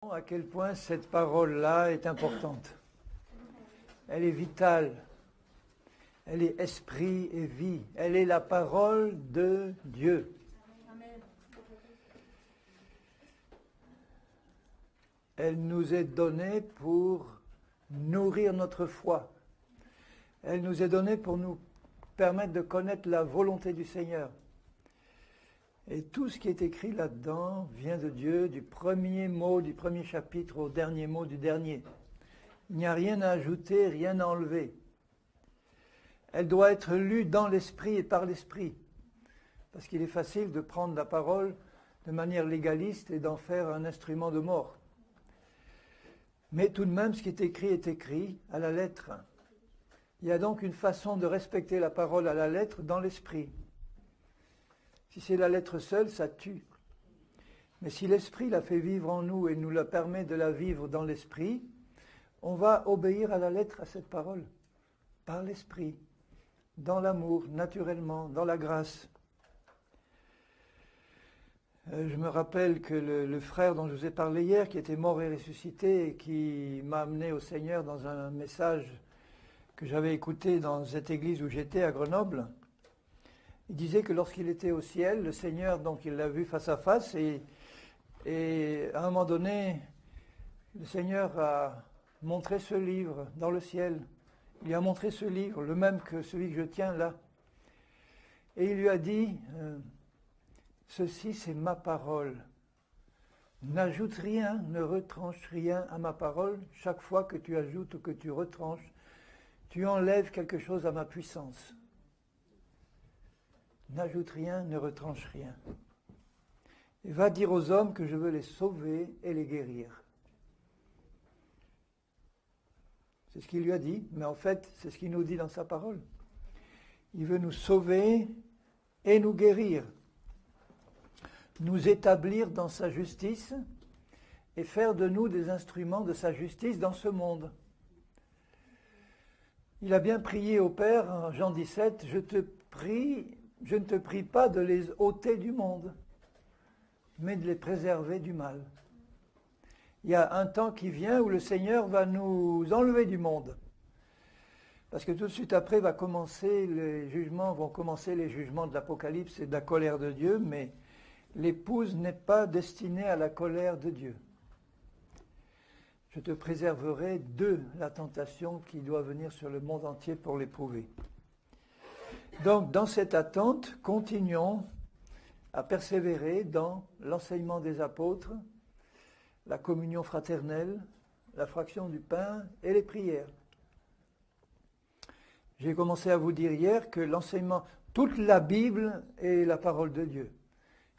À quel point cette parole-là est importante. Elle est vitale. Elle est esprit et vie. Elle est la parole de Dieu. Amen. Elle nous est donnée pour nourrir notre foi. Elle nous est donnée pour nous permettre de connaître la volonté du Seigneur. Et tout ce qui est écrit là-dedans vient de Dieu, du premier mot du premier chapitre au dernier mot du dernier. Il n'y a rien à ajouter, rien à enlever. Elle doit être lue dans l'esprit et par l'esprit. Parce qu'il est facile de prendre la parole de manière légaliste et d'en faire un instrument de mort. Mais tout de même, ce qui est écrit à la lettre. Il y a donc une façon de respecter la parole à la lettre dans l'esprit. Si c'est la lettre seule, ça tue. Mais si l'esprit la fait vivre en nous et nous la permet de la vivre dans l'esprit, on va obéir à la lettre, à cette parole, par l'esprit, dans l'amour, naturellement, dans la grâce. Je me rappelle que le frère dont je vous ai parlé hier, qui était mort et ressuscité et qui m'a amené au Seigneur dans un message que j'avais écouté dans cette église où j'étais à Grenoble, il disait que lorsqu'il était au ciel, le Seigneur, donc il l'a vu face à face et à un moment donné, le Seigneur a montré ce livre dans le ciel. Il a montré ce livre, le même que celui que je tiens là. Et il lui a dit, ceci c'est ma parole. N'ajoute rien, ne retranche rien à ma parole. Chaque fois que tu ajoutes ou que tu retranches, tu enlèves quelque chose à ma puissance. N'ajoute rien, ne retranche rien. Et va dire aux hommes que je veux les sauver et les guérir. C'est ce qu'il lui a dit, mais en fait, c'est ce qu'il nous dit dans sa parole. Il veut nous sauver et nous guérir. Nous établir dans sa justice et faire de nous des instruments de sa justice dans ce monde. Il a bien prié au Père, en Jean 17, je ne te prie pas de les ôter du monde, mais de les préserver du mal. Il y a un temps qui vient où le Seigneur va nous enlever du monde. Parce que tout de suite après vont commencer les jugements de l'Apocalypse et de la colère de Dieu, mais l'épouse n'est pas destinée à la colère de Dieu. Je te préserverai de la tentation qui doit venir sur le monde entier pour l'éprouver. Donc, dans cette attente, continuons à persévérer dans l'enseignement des apôtres, la communion fraternelle, la fraction du pain et les prières. J'ai commencé à vous dire hier que l'enseignement, toute la Bible est la parole de Dieu.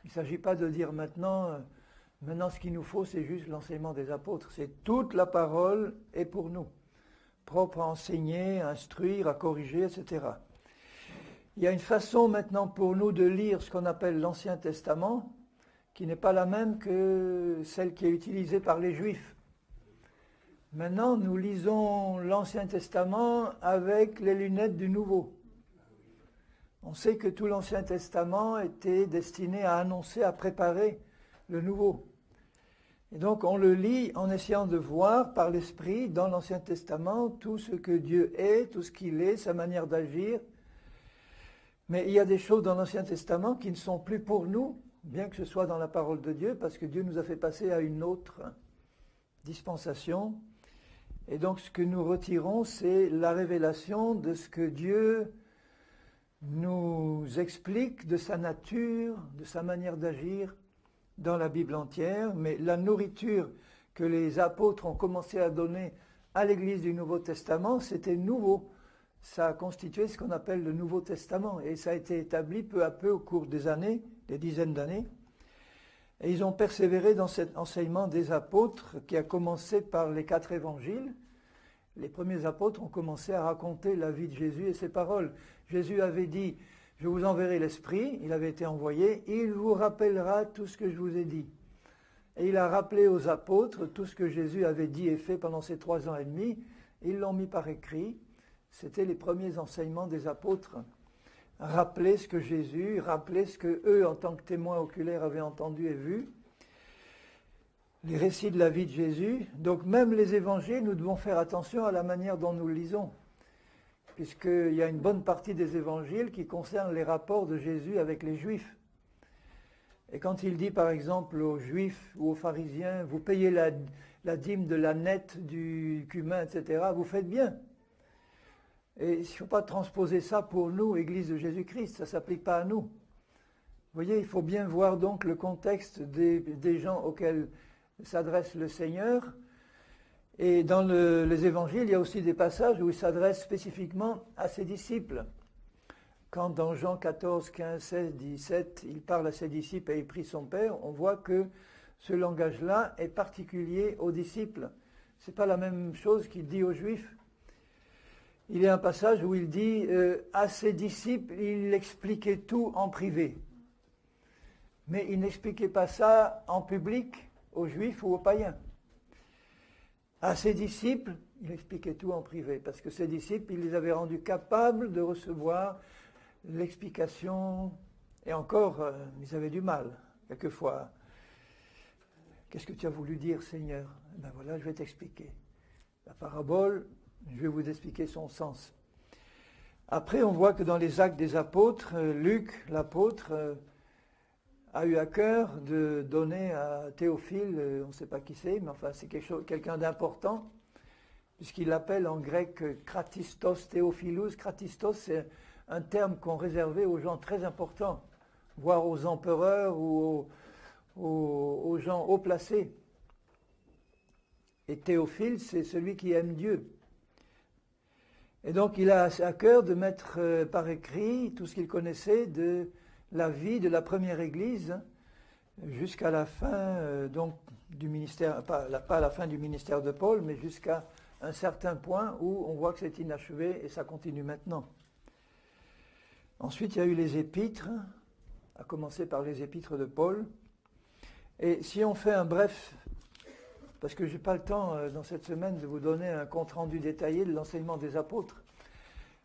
Il ne s'agit pas de dire maintenant ce qu'il nous faut, c'est juste l'enseignement des apôtres. C'est toute la parole est pour nous, propre à enseigner, à instruire, à corriger, etc. Il y a une façon maintenant pour nous de lire ce qu'on appelle l'Ancien Testament, qui n'est pas la même que celle qui est utilisée par les Juifs. Maintenant, nous lisons l'Ancien Testament avec les lunettes du Nouveau. On sait que tout l'Ancien Testament était destiné à annoncer, à préparer le Nouveau. Et donc, on le lit en essayant de voir par l'Esprit, dans l'Ancien Testament, tout ce que Dieu est, tout ce qu'il est, sa manière d'agir. Mais il y a des choses dans l'Ancien Testament qui ne sont plus pour nous, bien que ce soit dans la parole de Dieu, parce que Dieu nous a fait passer à une autre dispensation. Et donc ce que nous retirons, c'est la révélation de ce que Dieu nous explique de sa nature, de sa manière d'agir dans la Bible entière. Mais la nourriture que les apôtres ont commencé à donner à l'Église du Nouveau Testament, c'était nouveau. Ça a constitué ce qu'on appelle le Nouveau Testament. Et ça a été établi peu à peu au cours des années, des dizaines d'années. Et ils ont persévéré dans cet enseignement des apôtres qui a commencé par les 4 évangiles. Les premiers apôtres ont commencé à raconter la vie de Jésus et ses paroles. Jésus avait dit, je vous enverrai l'Esprit, il avait été envoyé, il vous rappellera tout ce que je vous ai dit. Et il a rappelé aux apôtres tout ce que Jésus avait dit et fait pendant ces 3 ans et demi. Ils l'ont mis par écrit. C'était les premiers enseignements des apôtres. Rappeler ce que Jésus, rappeler ce que eux, en tant que témoins oculaires, avaient entendu et vu. les récits de la vie de Jésus. Donc même les évangiles, nous devons faire attention à la manière dont nous le lisons, puisqu'il y a une bonne partie des évangiles qui concernent les rapports de Jésus avec les Juifs. Et quand il dit par exemple aux Juifs ou aux pharisiens, vous payez la dîme de l'ânette, du cumin, etc., vous faites bien. Et il ne faut pas transposer ça pour nous, Église de Jésus-Christ, ça ne s'applique pas à nous. Vous voyez, il faut bien voir donc le contexte des gens auxquels s'adresse le Seigneur. Et dans les évangiles, il y a aussi des passages où il s'adresse spécifiquement à ses disciples. Quand dans Jean 14, 15, 16, 17, il parle à ses disciples et il prie son Père, on voit que ce langage-là est particulier aux disciples. Ce n'est pas la même chose qu'il dit aux Juifs. Il y a un passage où il dit à ses disciples, il expliquait tout en privé. Mais il n'expliquait pas ça en public aux Juifs ou aux païens. À ses disciples, il expliquait tout en privé, parce que ses disciples, il les avait rendus capables de recevoir l'explication, et encore, ils avaient du mal, quelquefois. Qu'est-ce que tu as voulu dire, Seigneur? Ben voilà, je vais t'expliquer. La parabole, je vais vous expliquer son sens. Après, on voit que dans les Actes des Apôtres, Luc, l'apôtre, a eu à cœur de donner à Théophile, on ne sait pas qui c'est, mais enfin c'est quelqu'un d'important, puisqu'il l'appelle en grec Kratistos Théophilus. Kratistos, c'est un terme qu'on réservait aux gens très importants, voire aux empereurs ou aux gens haut placés. Et Théophile, c'est celui qui aime Dieu. Et donc il a à cœur de mettre par écrit tout ce qu'il connaissait de la vie de la première Église jusqu'à la fin donc du ministère, pas à la fin du ministère de Paul, mais jusqu'à un certain point où on voit que c'est inachevé et ça continue maintenant. Ensuite, il y a eu les épîtres, à commencer par les épîtres de Paul. Et si on fait un bref, parce que je n'ai pas le temps dans cette semaine de vous donner un compte-rendu détaillé de l'enseignement des apôtres,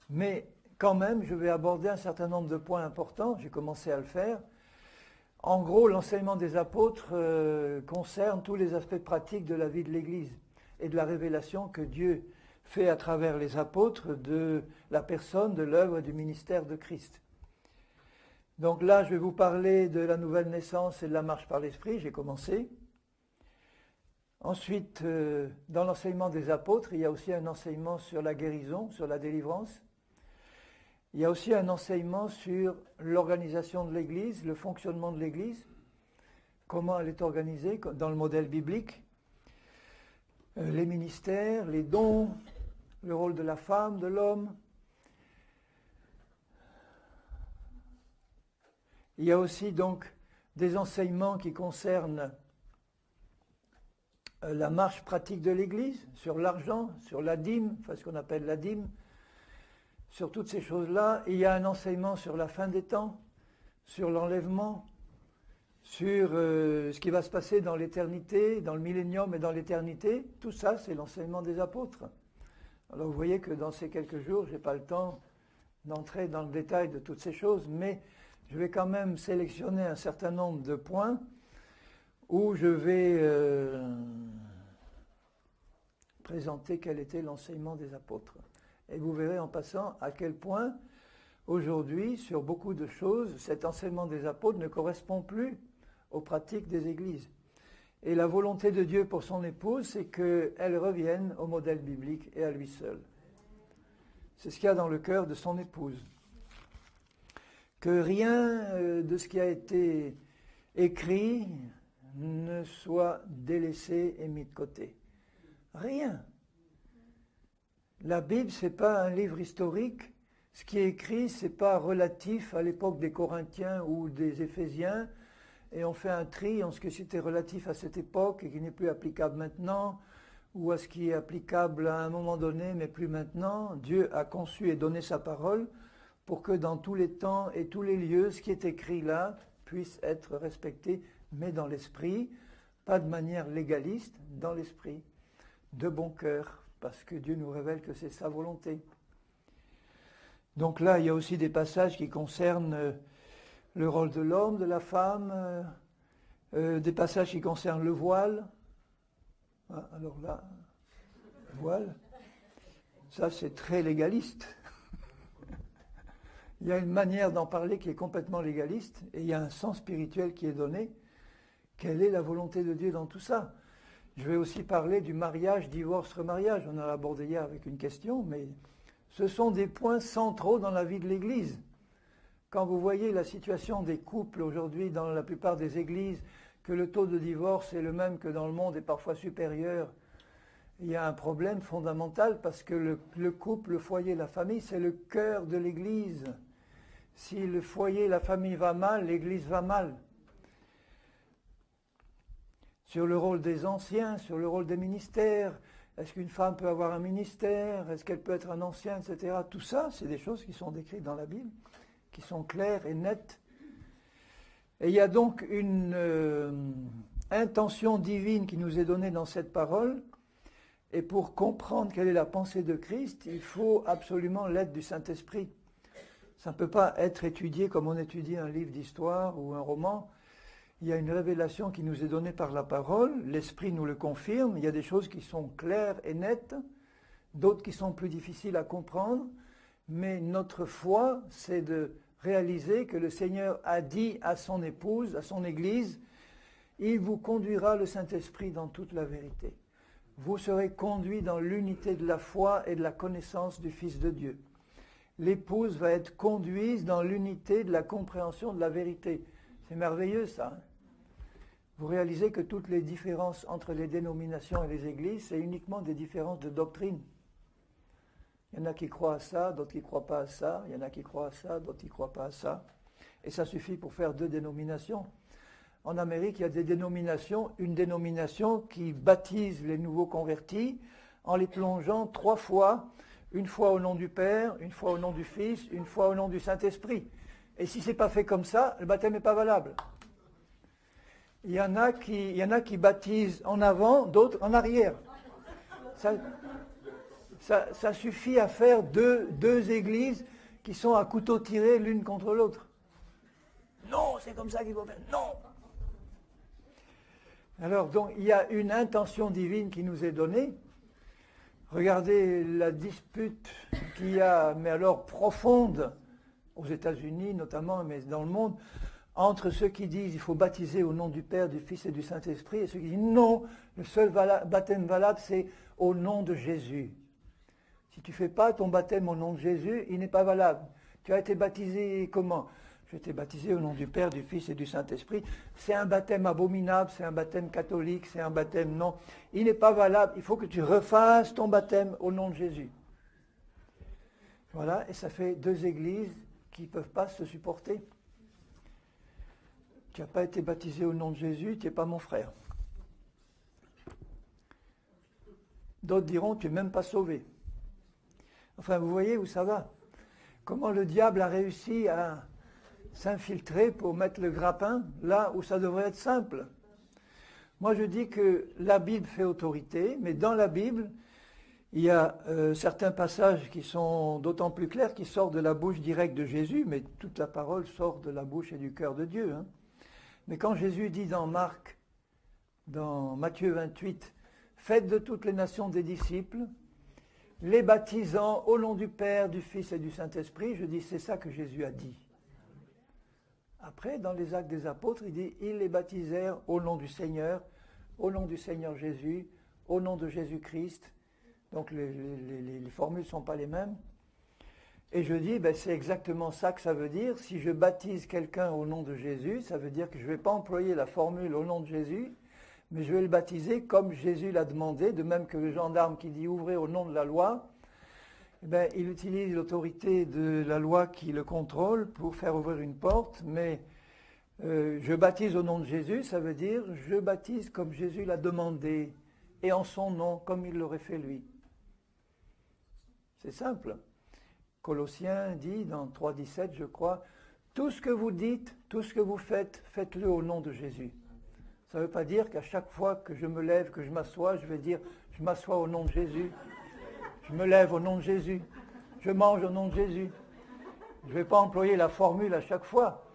mais quand même, je vais aborder un certain nombre de points importants, j'ai commencé à le faire. En gros, l'enseignement des apôtres concerne tous les aspects pratiques de la vie de l'Église et de la révélation que Dieu fait à travers les apôtres de la personne, de l'œuvre et du ministère de Christ. Donc là, je vais vous parler de la nouvelle naissance et de la marche par l'Esprit, j'ai commencé. Ensuite, dans l'enseignement des apôtres, il y a aussi un enseignement sur la guérison, sur la délivrance. Il y a aussi un enseignement sur l'organisation de l'Église, le fonctionnement de l'Église, comment elle est organisée dans le modèle biblique, les ministères, les dons, le rôle de la femme, de l'homme. Il y a aussi donc des enseignements qui concernent la marche pratique de l'Église, sur l'argent, sur la dîme, enfin ce qu'on appelle la dîme, sur toutes ces choses-là. Il y a un enseignement sur la fin des temps, sur l'enlèvement, sur ce qui va se passer dans l'éternité, dans le millénium et dans l'éternité. Tout ça, c'est l'enseignement des apôtres. Alors vous voyez que dans ces quelques jours, je n'ai pas le temps d'entrer dans le détail de toutes ces choses, mais je vais quand même sélectionner un certain nombre de points où je vais présenter quel était l'enseignement des apôtres. Et vous verrez en passant à quel point, aujourd'hui, sur beaucoup de choses, cet enseignement des apôtres ne correspond plus aux pratiques des églises. Et la volonté de Dieu pour son épouse, c'est qu'elle revienne au modèle biblique et à lui seul. C'est ce qu'il y a dans le cœur de son épouse. Que rien de ce qui a été écrit ne soit délaissé et mis de côté. Rien. La Bible, ce n'est pas un livre historique. Ce qui est écrit, ce n'est pas relatif à l'époque des Corinthiens ou des Éphésiens. Et on fait un tri en ce que c'était relatif à cette époque et qui n'est plus applicable maintenant, ou à ce qui est applicable à un moment donné, mais plus maintenant. Dieu a conçu et donné sa parole pour que dans tous les temps et tous les lieux, ce qui est écrit là puisse être respecté, mais dans l'esprit, pas de manière légaliste, dans l'esprit, de bon cœur, parce que Dieu nous révèle que c'est sa volonté. Donc là, il y a aussi des passages qui concernent le rôle de l'homme, de la femme, des passages qui concernent le voile, alors là, voile, ça c'est très légaliste. Il y a une manière d'en parler qui est complètement légaliste, et il y a un sens spirituel qui est donné. Quelle est la volonté de Dieu dans tout ça? Je vais aussi parler du mariage, divorce, remariage. On a abordé hier avec une question, mais ce sont des points centraux dans la vie de l'Église. Quand vous voyez la situation des couples aujourd'hui dans la plupart des églises, que le taux de divorce est le même que dans le monde et parfois supérieur, il y a un problème fondamental parce que le couple, le foyer, la famille, c'est le cœur de l'Église. Si le foyer, la famille va mal, l'Église va mal. Sur le rôle des anciens, sur le rôle des ministères, est-ce qu'une femme peut avoir un ministère, est-ce qu'elle peut être un ancien, etc. Tout ça, c'est des choses qui sont décrites dans la Bible, qui sont claires et nettes. Et il y a donc une intention divine qui nous est donnée dans cette parole. Et pour comprendre quelle est la pensée de Christ, il faut absolument l'aide du Saint-Esprit. Ça ne peut pas être étudié comme on étudie un livre d'histoire ou un roman. Il y a une révélation qui nous est donnée par la parole, l'Esprit nous le confirme, il y a des choses qui sont claires et nettes, d'autres qui sont plus difficiles à comprendre, mais notre foi, c'est de réaliser que le Seigneur a dit à son épouse, à son Église, « Il vous conduira le Saint-Esprit dans toute la vérité. Vous serez conduits dans l'unité de la foi et de la connaissance du Fils de Dieu. » L'épouse va être conduite dans l'unité de la compréhension de la vérité. C'est merveilleux ça. Hein? Vous réalisez que toutes les différences entre les dénominations et les églises, c'est uniquement des différences de doctrine. Il y en a qui croient à ça, d'autres qui ne croient pas à ça. Il y en a qui croient à ça, d'autres qui ne croient pas à ça. Et ça suffit pour faire deux dénominations. En Amérique, il y a des dénominations, une dénomination qui baptise les nouveaux convertis en les plongeant 3 fois, une fois au nom du Père, une fois au nom du Fils, une fois au nom du Saint-Esprit. Et si ce n'est pas fait comme ça, le baptême n'est pas valable. Il y en a qui baptisent en avant, d'autres en arrière. Ça suffit à faire deux églises qui sont à couteau tiré l'une contre l'autre. Non, c'est comme ça qu'il faut faire. Non. Alors, donc, il y a une intention divine qui nous est donnée. Regardez la dispute qu'il y a, mais alors profonde, aux États-Unis notamment, mais dans le monde, entre ceux qui disent qu'il faut baptiser au nom du Père, du Fils et du Saint-Esprit, et ceux qui disent non, le seul baptême valable, c'est au nom de Jésus. Si tu ne fais pas ton baptême au nom de Jésus, il n'est pas valable. Tu as été baptisé comment? J'ai été baptisé au nom du Père, du Fils et du Saint-Esprit. C'est un baptême abominable, c'est un baptême catholique, c'est un baptême non. Il n'est pas valable. Il faut que tu refasses ton baptême au nom de Jésus. Voilà, et ça fait 2 églises qui ne peuvent pas se supporter. Tu n'as pas été baptisé au nom de Jésus, tu n'es pas mon frère. D'autres diront, tu n'es même pas sauvé. Enfin, vous voyez où ça va. Comment le diable a réussi à s'infiltrer pour mettre le grappin là où ça devrait être simple. Moi, je dis que la Bible fait autorité, mais dans la Bible, il y a certains passages qui sont d'autant plus clairs qu'ils sortent de la bouche directe de Jésus, mais toute la parole sort de la bouche et du cœur de Dieu. Hein. Mais quand Jésus dit dans Matthieu 28, « Faites de toutes les nations des disciples, les baptisant au nom du Père, du Fils et du Saint-Esprit », je dis, c'est ça que Jésus a dit. Après, dans les Actes des Apôtres, il dit, ils les baptisèrent au nom du Seigneur Jésus, au nom de Jésus-Christ. Donc les formules ne sont pas les mêmes. Et je dis, c'est exactement ça que ça veut dire. Si je baptise quelqu'un au nom de Jésus, ça veut dire que je ne vais pas employer la formule au nom de Jésus, mais je vais le baptiser comme Jésus l'a demandé, de même que le gendarme qui dit ouvrez au nom de la loi, il utilise l'autorité de la loi qui le contrôle pour faire ouvrir une porte, mais je baptise au nom de Jésus, ça veut dire je baptise comme Jésus l'a demandé et en son nom, comme il l'aurait fait lui. C'est simple. Colossiens dit dans 3,17, je crois, tout ce que vous dites, tout ce que vous faites, faites-le au nom de Jésus. Ça ne veut pas dire qu'à chaque fois que je me lève, que je m'assois, je vais dire je m'assois au nom de Jésus. Je me lève au nom de Jésus. Je mange au nom de Jésus. Je ne vais pas employer la formule à chaque fois.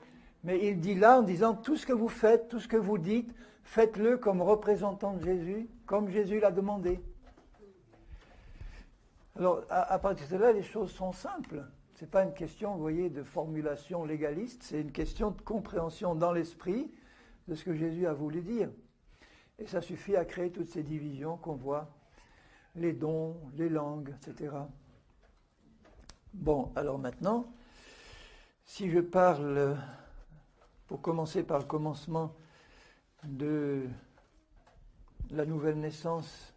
Mais il dit là en disant tout ce que vous faites, tout ce que vous dites, faites-le comme représentant de Jésus, comme Jésus l'a demandé. Alors, à partir de là, les choses sont simples. Ce n'est pas une question, vous voyez, de formulation légaliste, c'est une question de compréhension dans l'esprit de ce que Jésus a voulu dire. Et ça suffit à créer toutes ces divisions qu'on voit, les dons, les langues, etc. Bon, alors maintenant, si je parle, pour commencer par le commencement de la nouvelle naissance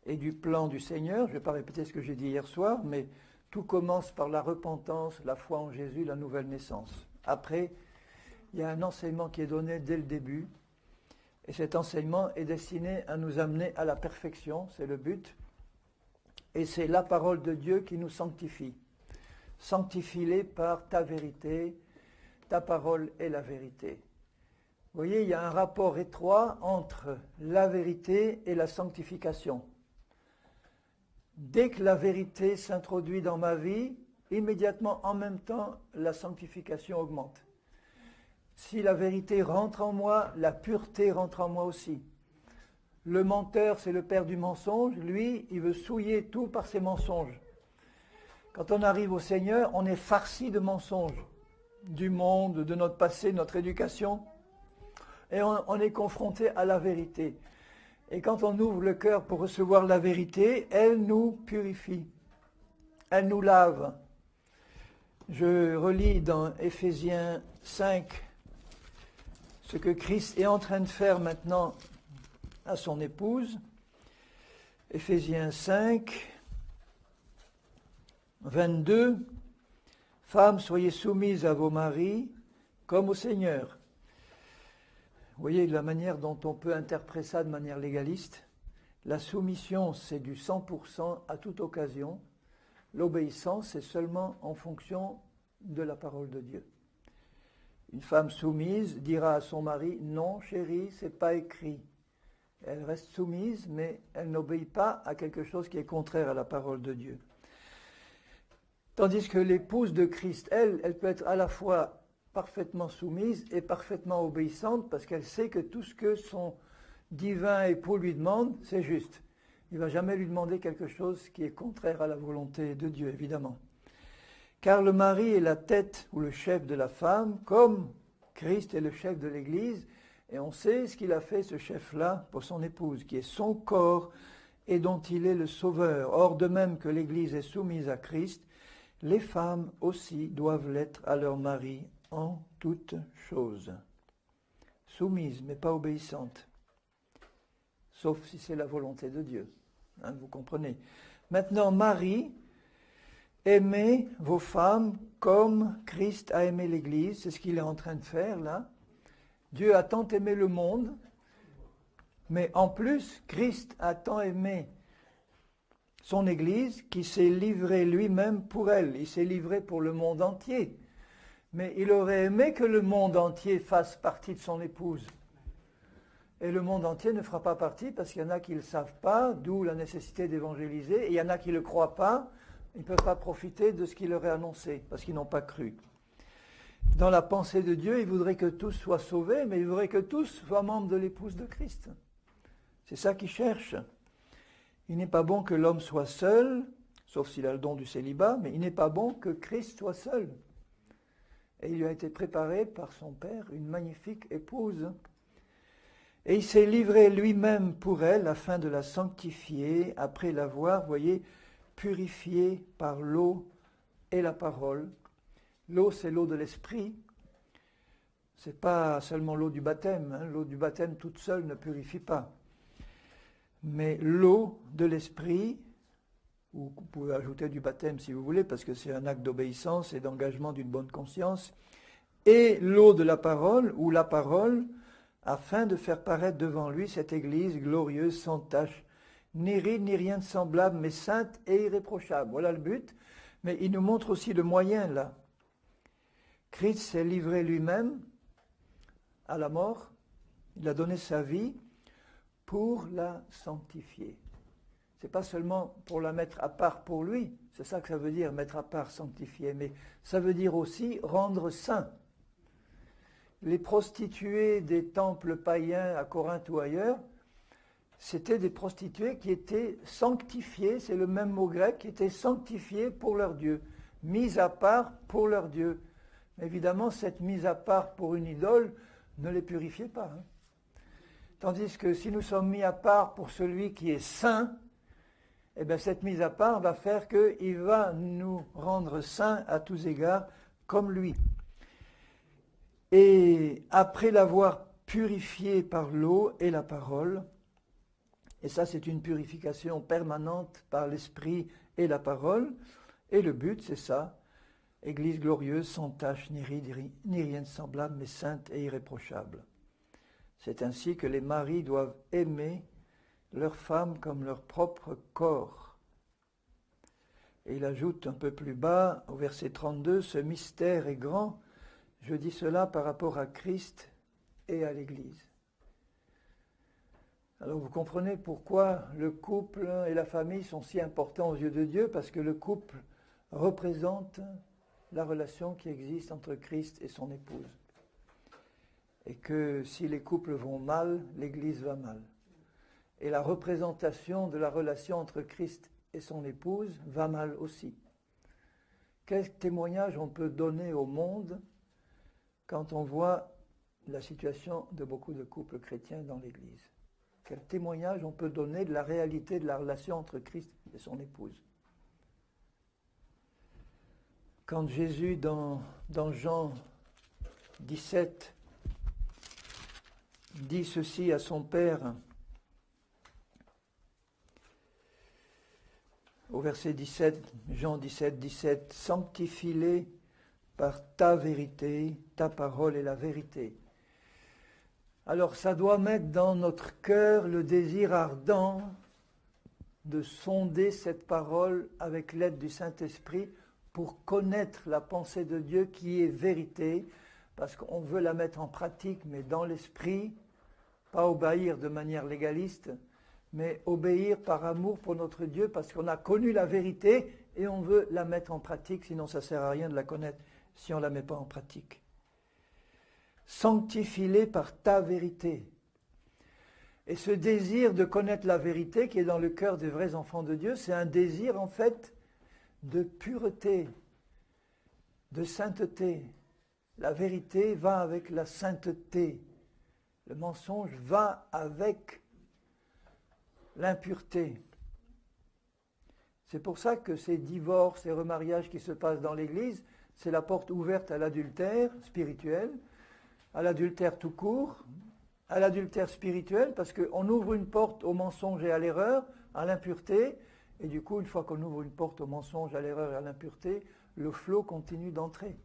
et du plan du Seigneur, je ne vais pas répéter ce que j'ai dit hier soir, mais tout commence par la repentance, la foi en Jésus, la nouvelle naissance. Après, il y a un enseignement qui est donné dès le début, et cet enseignement est destiné à nous amener à la perfection, c'est le but, et c'est la parole de Dieu qui nous sanctifie. Sanctifie-les par ta vérité, ta parole est la vérité. Vous voyez, il y a un rapport étroit entre la vérité et la sanctification. Dès que la vérité s'introduit dans ma vie, immédiatement, en même temps, la sanctification augmente. Si la vérité rentre en moi, la pureté rentre en moi aussi. Le menteur, c'est le père du mensonge. Lui, il veut souiller tout par ses mensonges. Quand on arrive au Seigneur, on est farci de mensonges, du monde, de notre passé, de notre éducation. Et on est confronté à la vérité. Et quand on ouvre le cœur pour recevoir la vérité, elle nous purifie. Elle nous lave. Je relis dans Éphésiens 5 ce que Christ est en train de faire maintenant à son épouse. Éphésiens 5, 22. Femmes, soyez soumises à vos maris comme au Seigneur. Vous voyez la manière dont on peut interpréter ça de manière légaliste. La soumission, c'est du 100% à toute occasion. L'obéissance, c'est seulement en fonction de la parole de Dieu. Une femme soumise dira à son mari, non chérie, c'est pas écrit. Elle reste soumise, mais elle n'obéit pas à quelque chose qui est contraire à la parole de Dieu. Tandis que l'épouse de Christ, elle peut être à la fois parfaitement soumise et parfaitement obéissante parce qu'elle sait que tout ce que son divin époux lui demande, c'est juste. Il ne va jamais lui demander quelque chose qui est contraire à la volonté de Dieu, évidemment. Car le mari est la tête ou le chef de la femme, comme Christ est le chef de l'Église, et on sait ce qu'il a fait, ce chef-là, pour son épouse, qui est son corps et dont il est le sauveur. Or, de même que l'Église est soumise à Christ, les femmes aussi doivent l'être à leur mari en toutes choses. Soumises, mais pas obéissantes. Sauf si c'est la volonté de Dieu. Hein, vous comprenez. Maintenant, Marie, aimez vos femmes comme Christ a aimé l'Église. C'est ce qu'il est en train de faire là. Dieu a tant aimé le monde, mais en plus, Christ a tant aimé son Église qu'il s'est livré lui-même pour elle. Il s'est livré pour le monde entier. Mais il aurait aimé que le monde entier fasse partie de son épouse. Et le monde entier ne fera pas partie parce qu'il y en a qui ne le savent pas, d'où la nécessité d'évangéliser. Et il y en a qui ne le croient pas, ils ne peuvent pas profiter de ce qu'il leur est annoncé parce qu'ils n'ont pas cru. Dans la pensée de Dieu, il voudrait que tous soient sauvés, mais il voudrait que tous soient membres de l'épouse de Christ. C'est ça qu'il cherche. Il n'est pas bon que l'homme soit seul, sauf s'il a le don du célibat, mais il n'est pas bon que Christ soit seul. Et il lui a été préparé par son Père une magnifique épouse. Et il s'est livré lui-même pour elle afin de la sanctifier, après l'avoir, vous voyez, purifiée par l'eau et la parole. L'eau, c'est l'eau de l'esprit. Ce n'est pas seulement l'eau du baptême. Hein. L'eau du baptême toute seule ne purifie pas. Mais l'eau de l'esprit, ou vous pouvez ajouter du baptême si vous voulez, parce que c'est un acte d'obéissance et d'engagement d'une bonne conscience, et l'eau de la parole, ou la parole, afin de faire paraître devant lui cette Église glorieuse, sans tache, ni ride, ni rien de semblable, mais sainte et irréprochable. Voilà le but, mais il nous montre aussi le moyen là. Christ s'est livré lui-même à la mort, il a donné sa vie pour la sanctifier. Ce n'est pas seulement pour la mettre à part pour lui, c'est ça que ça veut dire, mettre à part, sanctifier, mais ça veut dire aussi rendre saint. Les prostituées des temples païens à Corinthe ou ailleurs, C'était des prostituées qui étaient sanctifiées, c'est le même mot grec, qui étaient sanctifiées pour leur Dieu, mises à part pour leur Dieu. Mais évidemment, cette mise à part pour une idole ne les purifiait pas. Tandis que si nous sommes mis à part pour celui qui est saint, eh bien cette mise à part va faire qu'il va nous rendre saints à tous égards comme lui. Et après l'avoir purifié par l'eau et la parole, et ça c'est une purification permanente par l'esprit et la parole, et le but c'est ça, Église glorieuse, sans tache ni ride, ni rien de semblable, mais sainte et irréprochable. C'est ainsi que les maris doivent aimer leurs femmes comme leur propre corps. Et il ajoute un peu plus bas, au verset 32, « Ce mystère est grand, je dis cela par rapport à Christ et à l'Église. » Alors vous comprenez pourquoi le couple et la famille sont si importants aux yeux de Dieu, parce que le couple représente la relation qui existe entre Christ et son épouse. Et que si les couples vont mal, l'Église va mal. Et la représentation de la relation entre Christ et son épouse va mal aussi. Quel témoignage on peut donner au monde quand on voit la situation de beaucoup de couples chrétiens dans l'Église? Quel témoignage on peut donner de la réalité de la relation entre Christ et son épouse? Quand Jésus, dans Jean 17, dit ceci à son Père, au verset 17, Jean 17, 17, « Sanctifie-les par ta vérité, ta parole est la vérité. » Alors ça doit mettre dans notre cœur le désir ardent de sonder cette parole avec l'aide du Saint-Esprit pour connaître la pensée de Dieu qui est vérité, parce qu'on veut la mettre en pratique, mais dans l'esprit, pas obéir de manière légaliste, mais obéir par amour pour notre Dieu, parce qu'on a connu la vérité et on veut la mettre en pratique, sinon ça ne sert à rien de la connaître si on ne la met pas en pratique. Sanctifie-les par ta vérité. Et ce désir de connaître la vérité qui est dans le cœur des vrais enfants de Dieu, c'est un désir en fait de pureté, de sainteté. La vérité va avec la sainteté. Le mensonge va avec l'impureté. C'est pour ça que ces divorces, ces remariages qui se passent dans l'Église, c'est la porte ouverte à l'adultère spirituel, à l'adultère tout court, à l'adultère spirituel, parce qu'on ouvre une porte au mensonge et à l'erreur, à l'impureté, et du coup, une fois qu'on ouvre une porte au mensonge, à l'erreur et à l'impureté, le flot continue d'entrer.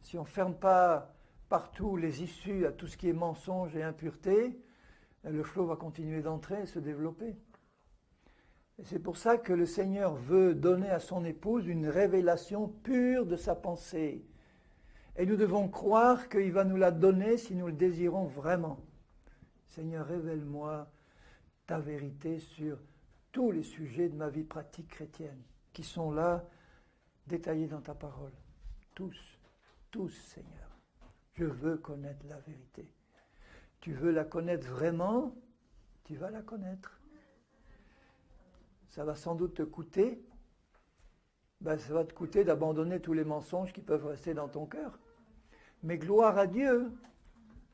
Si on ne ferme pas partout les issues à tout ce qui est mensonge et impureté, le flot va continuer d'entrer et se développer. Et c'est pour ça que le Seigneur veut donner à son épouse une révélation pure de sa pensée. Et nous devons croire qu'il va nous la donner si nous le désirons vraiment. Seigneur, révèle-moi ta vérité sur tous les sujets de ma vie pratique chrétienne, qui sont là, détaillés dans ta parole. Tous, Seigneur. Je veux connaître la vérité. Tu veux la connaître vraiment, tu vas la connaître. Ça va sans doute te coûter. Ça va te coûter d'abandonner tous les mensonges qui peuvent rester dans ton cœur. Mais gloire à Dieu,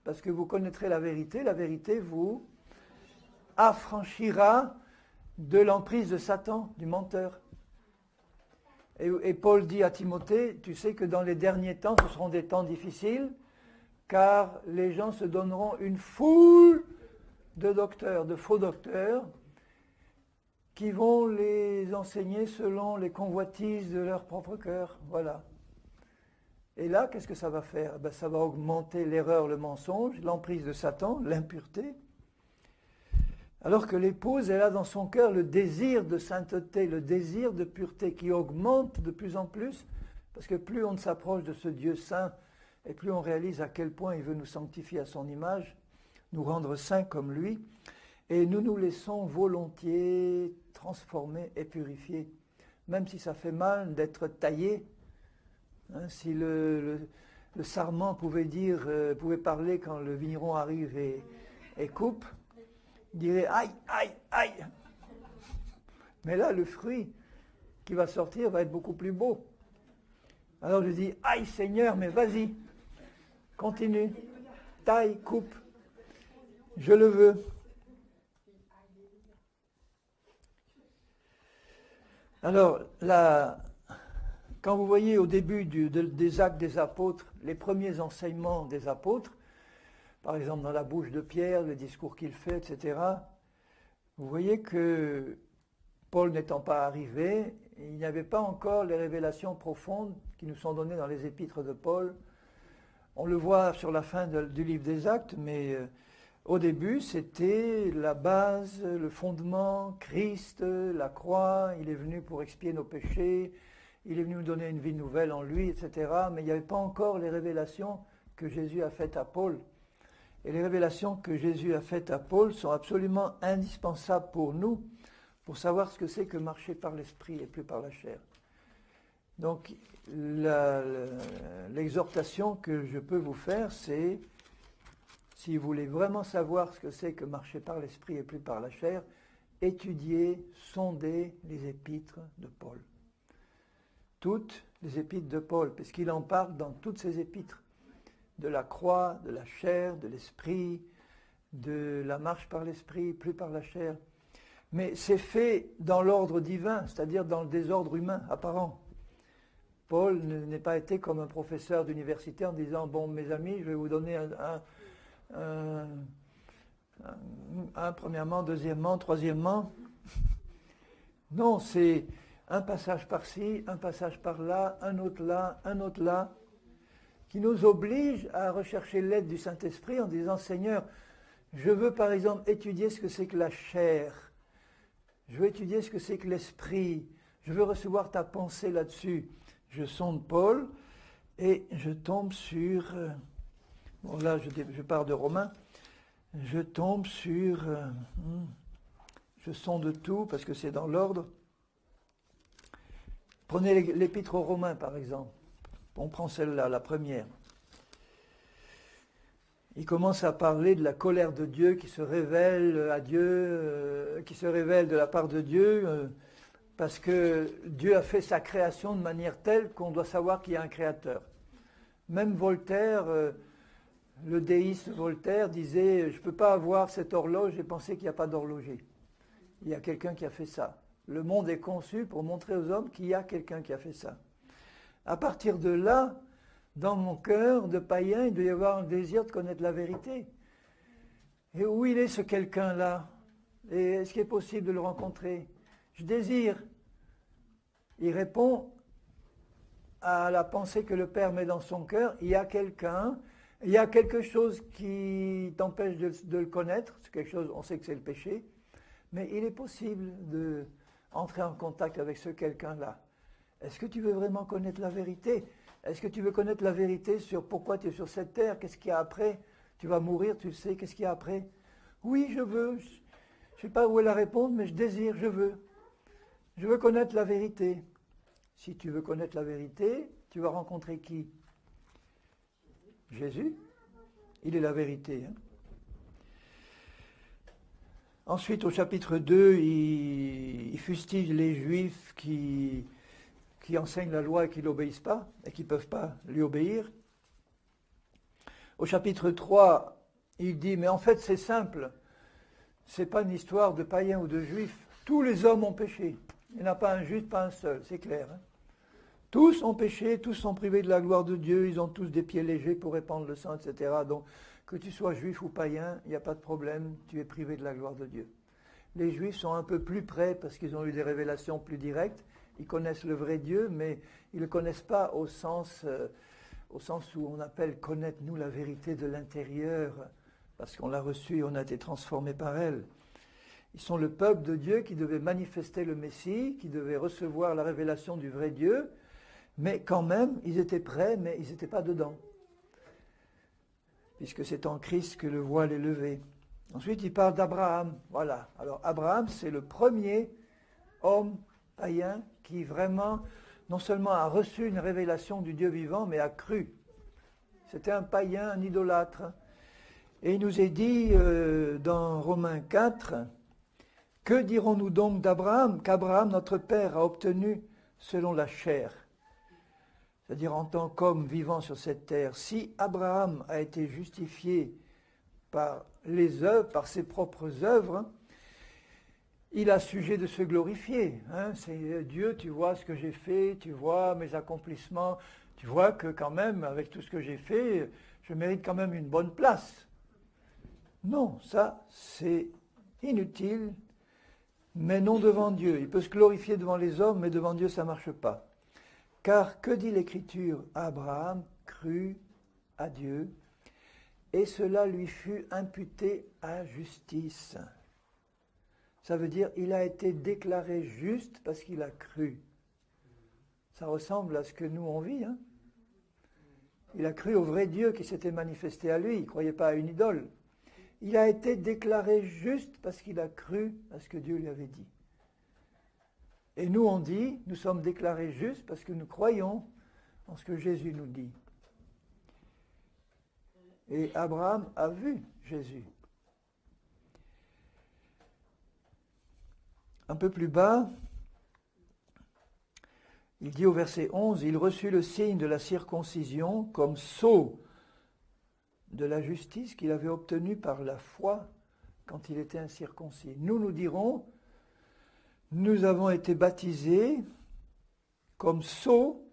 parce que vous connaîtrez la vérité vous affranchira de l'emprise de Satan, du menteur. Et Paul dit à Timothée, tu sais que dans les derniers temps, ce seront des temps difficiles, car les gens se donneront une foule de docteurs, de faux docteurs, qui vont les enseigner selon les convoitises de leur propre cœur. Voilà. Et là, qu'est-ce que ça va faire? Ça va augmenter l'erreur, le mensonge, l'emprise de Satan, l'impureté. Alors que l'épouse, elle a dans son cœur le désir de sainteté, le désir de pureté qui augmente de plus en plus, parce que plus on s'approche de ce Dieu saint, et plus on réalise à quel point il veut nous sanctifier à son image, nous rendre saints comme lui, et nous nous laissons volontiers transformer et purifier, même si ça fait mal d'être taillé. Si le sarment pouvait parler quand le vigneron arrive et coupe, il dirait aïe, aïe, aïe. Mais là, le fruit qui va sortir va être beaucoup plus beau. Alors je dis, aïe Seigneur, mais vas-y, continue, taille, coupe, je le veux. Alors, là, quand vous voyez au début des actes des apôtres, les premiers enseignements des apôtres, par exemple dans la bouche de Pierre, le discours qu'il fait, etc., vous voyez que Paul n'étant pas arrivé, il n'y avait pas encore les révélations profondes qui nous sont données dans les épîtres de Paul. On le voit sur la fin du livre des Actes, mais au début, c'était la base, le fondement, Christ, la croix. Il est venu pour expier nos péchés, il est venu nous donner une vie nouvelle en lui, etc. Mais il n'y avait pas encore les révélations que Jésus a faites à Paul. Et les révélations que Jésus a faites à Paul sont absolument indispensables pour nous, pour savoir ce que c'est que marcher par l'esprit et plus par la chair. Donc, l'exhortation que je peux vous faire, c'est, si vous voulez vraiment savoir ce que c'est que marcher par l'esprit et plus par la chair, étudiez, sondez les épîtres de Paul. Toutes les épîtres de Paul, parce qu'il en parle dans toutes ses épîtres, de la croix, de la chair, de l'esprit, de la marche par l'esprit, plus par la chair. Mais c'est fait dans l'ordre divin, c'est-à-dire dans le désordre humain apparent. Paul n'est pas été comme un professeur d'université en disant « Bon, mes amis, je vais vous donner un premièrement, deuxièmement, troisièmement. » Non, c'est un passage par-ci, un passage par-là, un autre là, qui nous oblige à rechercher l'aide du Saint-Esprit en disant « Seigneur, je veux par exemple étudier ce que c'est que la chair. Je veux étudier ce que c'est que l'esprit. Je veux recevoir ta pensée là-dessus. » Je sonde Paul et je tombe sur... bon là, je pars de Romains. Je tombe sur... je sonde tout parce que c'est dans l'ordre. Prenez l'épître aux Romains, par exemple. On prend celle-là, la première. Il commence à parler de la colère de Dieu qui se révèle à Dieu, qui se révèle de la part de Dieu, parce que Dieu a fait sa création de manière telle qu'on doit savoir qu'il y a un créateur. Même Voltaire, le déiste Voltaire, disait « Je ne peux pas avoir cette horloge et penser qu'il n'y a pas d'horloger. Il y a quelqu'un qui a fait ça. Le monde est conçu pour montrer aux hommes qu'il y a quelqu'un qui a fait ça. » À partir de là, dans mon cœur de païen, il doit y avoir un désir de connaître la vérité. Et où il est ce quelqu'un-là? Et est-ce qu'il est possible de le rencontrer? Je désire. Il répond à la pensée que le Père met dans son cœur. Il y a quelqu'un, il y a quelque chose qui t'empêche de le connaître. C'est quelque chose, on sait que c'est le péché. Mais il est possible d'entrer en contact avec ce quelqu'un-là. Est-ce que tu veux vraiment connaître la vérité? Est-ce que tu veux connaître la vérité sur pourquoi tu es sur cette terre? Qu'est-ce qu'il y a après? Tu vas mourir, tu le sais, qu'est-ce qu'il y a après? Oui, je veux. Je ne sais pas où est la réponse, mais je désire, je veux. Je veux connaître la vérité. Si tu veux connaître la vérité, tu vas rencontrer qui? Jésus. Il est la vérité. Ensuite, au chapitre 2, il fustige les Juifs qui enseignent la loi et qui ne l'obéissent pas, et qui ne peuvent pas lui obéir. Au chapitre 3, il dit, mais en fait c'est simple, ce n'est pas une histoire de païens ou de juifs, tous les hommes ont péché, il n'y en a pas un juste, pas un seul, c'est clair. Tous ont péché, tous sont privés de la gloire de Dieu, ils ont tous des pieds légers pour répandre le sang, etc. Donc, que tu sois juif ou païen, il n'y a pas de problème, tu es privé de la gloire de Dieu. Les juifs sont un peu plus près parce qu'ils ont eu des révélations plus directes, ils connaissent le vrai Dieu, mais ils ne le connaissent pas au sens où on appelle connaître, nous, la vérité de l'intérieur, parce qu'on l'a reçue et on a été transformé par elle. Ils sont le peuple de Dieu qui devait manifester le Messie, qui devait recevoir la révélation du vrai Dieu, mais quand même, ils étaient prêts, mais ils n'étaient pas dedans. Puisque c'est en Christ que le voile est levé. Ensuite, il parle d'Abraham. Voilà. Alors, Abraham, c'est le premier homme païen qui vraiment, non seulement a reçu une révélation du Dieu vivant, mais a cru. C'était un païen, un idolâtre. Et il nous est dit dans Romains 4, « Que dirons-nous donc d'Abraham, qu'Abraham, notre père, a obtenu selon la chair ?» C'est-à-dire en tant qu'homme vivant sur cette terre. Si Abraham a été justifié par les œuvres, par ses propres œuvres, il a sujet de se glorifier. C'est Dieu, tu vois ce que j'ai fait, tu vois mes accomplissements, tu vois que quand même, avec tout ce que j'ai fait, je mérite quand même une bonne place. Non, ça, c'est inutile, mais non devant Dieu. Il peut se glorifier devant les hommes, mais devant Dieu, ça ne marche pas. Car que dit l'Écriture ? Abraham crut à Dieu, et cela lui fut imputé à justice. Ça veut dire il a été déclaré juste parce qu'il a cru. Ça ressemble à ce que nous on vit. Il a cru au vrai Dieu qui s'était manifesté à lui. Il ne croyait pas à une idole. Il a été déclaré juste parce qu'il a cru à ce que Dieu lui avait dit. Et nous on dit, nous sommes déclarés justes parce que nous croyons en ce que Jésus nous dit. Et Abraham a vu Jésus. Un peu plus bas, il dit au verset 11, « Il reçut le signe de la circoncision comme sceau de la justice qu'il avait obtenu par la foi quand il était incirconcis. » Nous dirons, nous avons été baptisés comme sceau,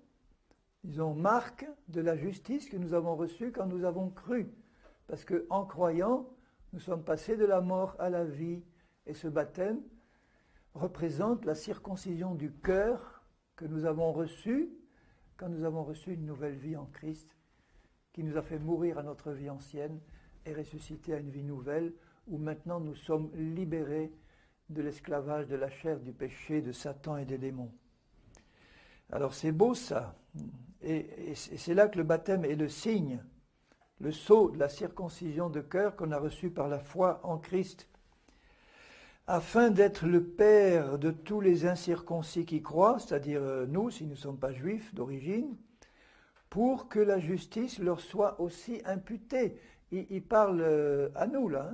disons marque de la justice que nous avons reçue quand nous avons cru. Parce qu'en croyant, nous sommes passés de la mort à la vie. Et ce baptême représente la circoncision du cœur que nous avons reçue quand nous avons reçu une nouvelle vie en Christ, qui nous a fait mourir à notre vie ancienne et ressusciter à une vie nouvelle, où maintenant nous sommes libérés de l'esclavage de la chair, du péché, de Satan et des démons. Alors c'est beau ça, et c'est là que le baptême est le signe, le sceau de la circoncision de cœur qu'on a reçu par la foi en Christ, afin d'être le père de tous les incirconcis qui croient, c'est-à-dire nous, si nous ne sommes pas juifs d'origine, pour que la justice leur soit aussi imputée. Il parle à nous là.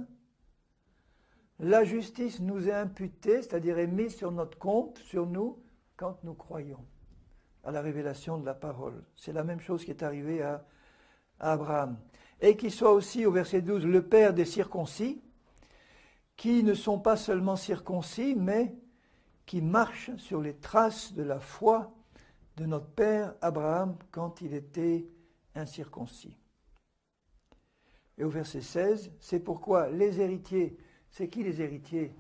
La justice nous est imputée, c'est-à-dire est mise sur notre compte, sur nous, quand nous croyons à la révélation de la parole. C'est la même chose qui est arrivée à Abraham. Et qu'il soit aussi, au verset 12, le père des circoncis, qui ne sont pas seulement circoncis, mais qui marchent sur les traces de la foi de notre père Abraham quand il était incirconcis. Et au verset 16, c'est pourquoi les héritiers, c'est qui les héritiers ?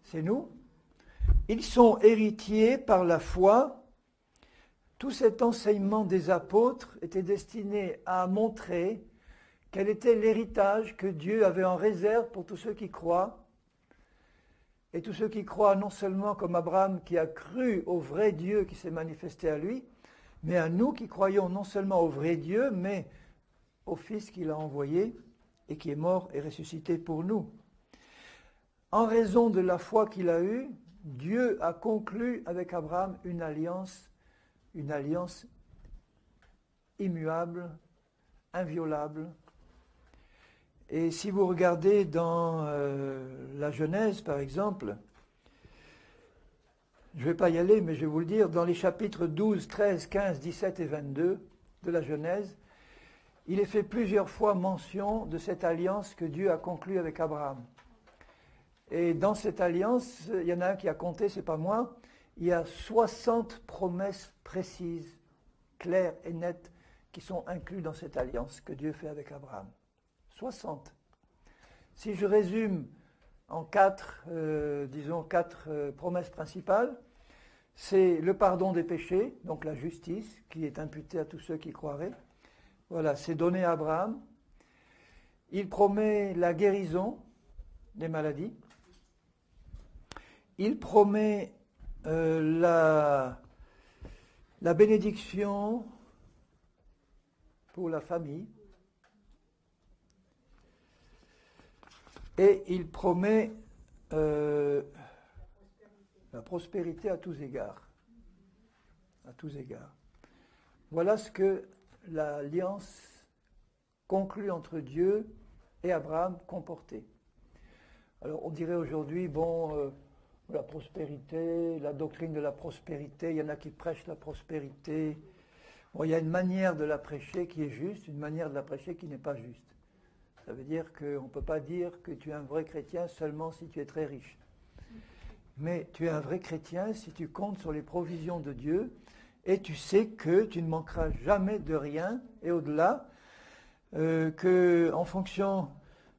C'est nous. Ils sont héritiers par la foi. Tout cet enseignement des apôtres était destiné à montrer quel était l'héritage que Dieu avait en réserve pour tous ceux qui croient. Et tous ceux qui croient non seulement comme Abraham qui a cru au vrai Dieu qui s'est manifesté à lui, mais à nous qui croyons non seulement au vrai Dieu, mais au Fils qu'il a envoyé et qui est mort et ressuscité pour nous. En raison de la foi qu'il a eue, Dieu a conclu avec Abraham une alliance immuable, inviolable. Et si vous regardez dans la Genèse, par exemple, je ne vais pas y aller, mais je vais vous le dire, dans les chapitres 12, 13, 15, 17 et 22 de la Genèse, il est fait plusieurs fois mention de cette alliance que Dieu a conclue avec Abraham. Et dans cette alliance, il y en a un qui a compté, c'est pas moi, il y a 60 promesses précises, claires et nettes, qui sont incluses dans cette alliance que Dieu fait avec Abraham. 60. Si je résume en quatre promesses principales, c'est le pardon des péchés, donc la justice qui est imputée à tous ceux qui croiraient. Voilà, c'est donné à Abraham. Il promet la guérison des maladies. Il promet la bénédiction pour la famille. Et il promet la prospérité à tous égards. À tous égards. Voilà ce que l'alliance conclue entre Dieu et Abraham comportait. Alors on dirait aujourd'hui, la prospérité, la doctrine de la prospérité, il y en a qui prêchent la prospérité. Bon, il y a une manière de la prêcher qui est juste, une manière de la prêcher qui n'est pas juste. Ça veut dire qu'on ne peut pas dire que tu es un vrai chrétien seulement si tu es très riche. Mais tu es un vrai chrétien si tu comptes sur les provisions de Dieu et tu sais que tu ne manqueras jamais de rien et au-delà, qu'en fonction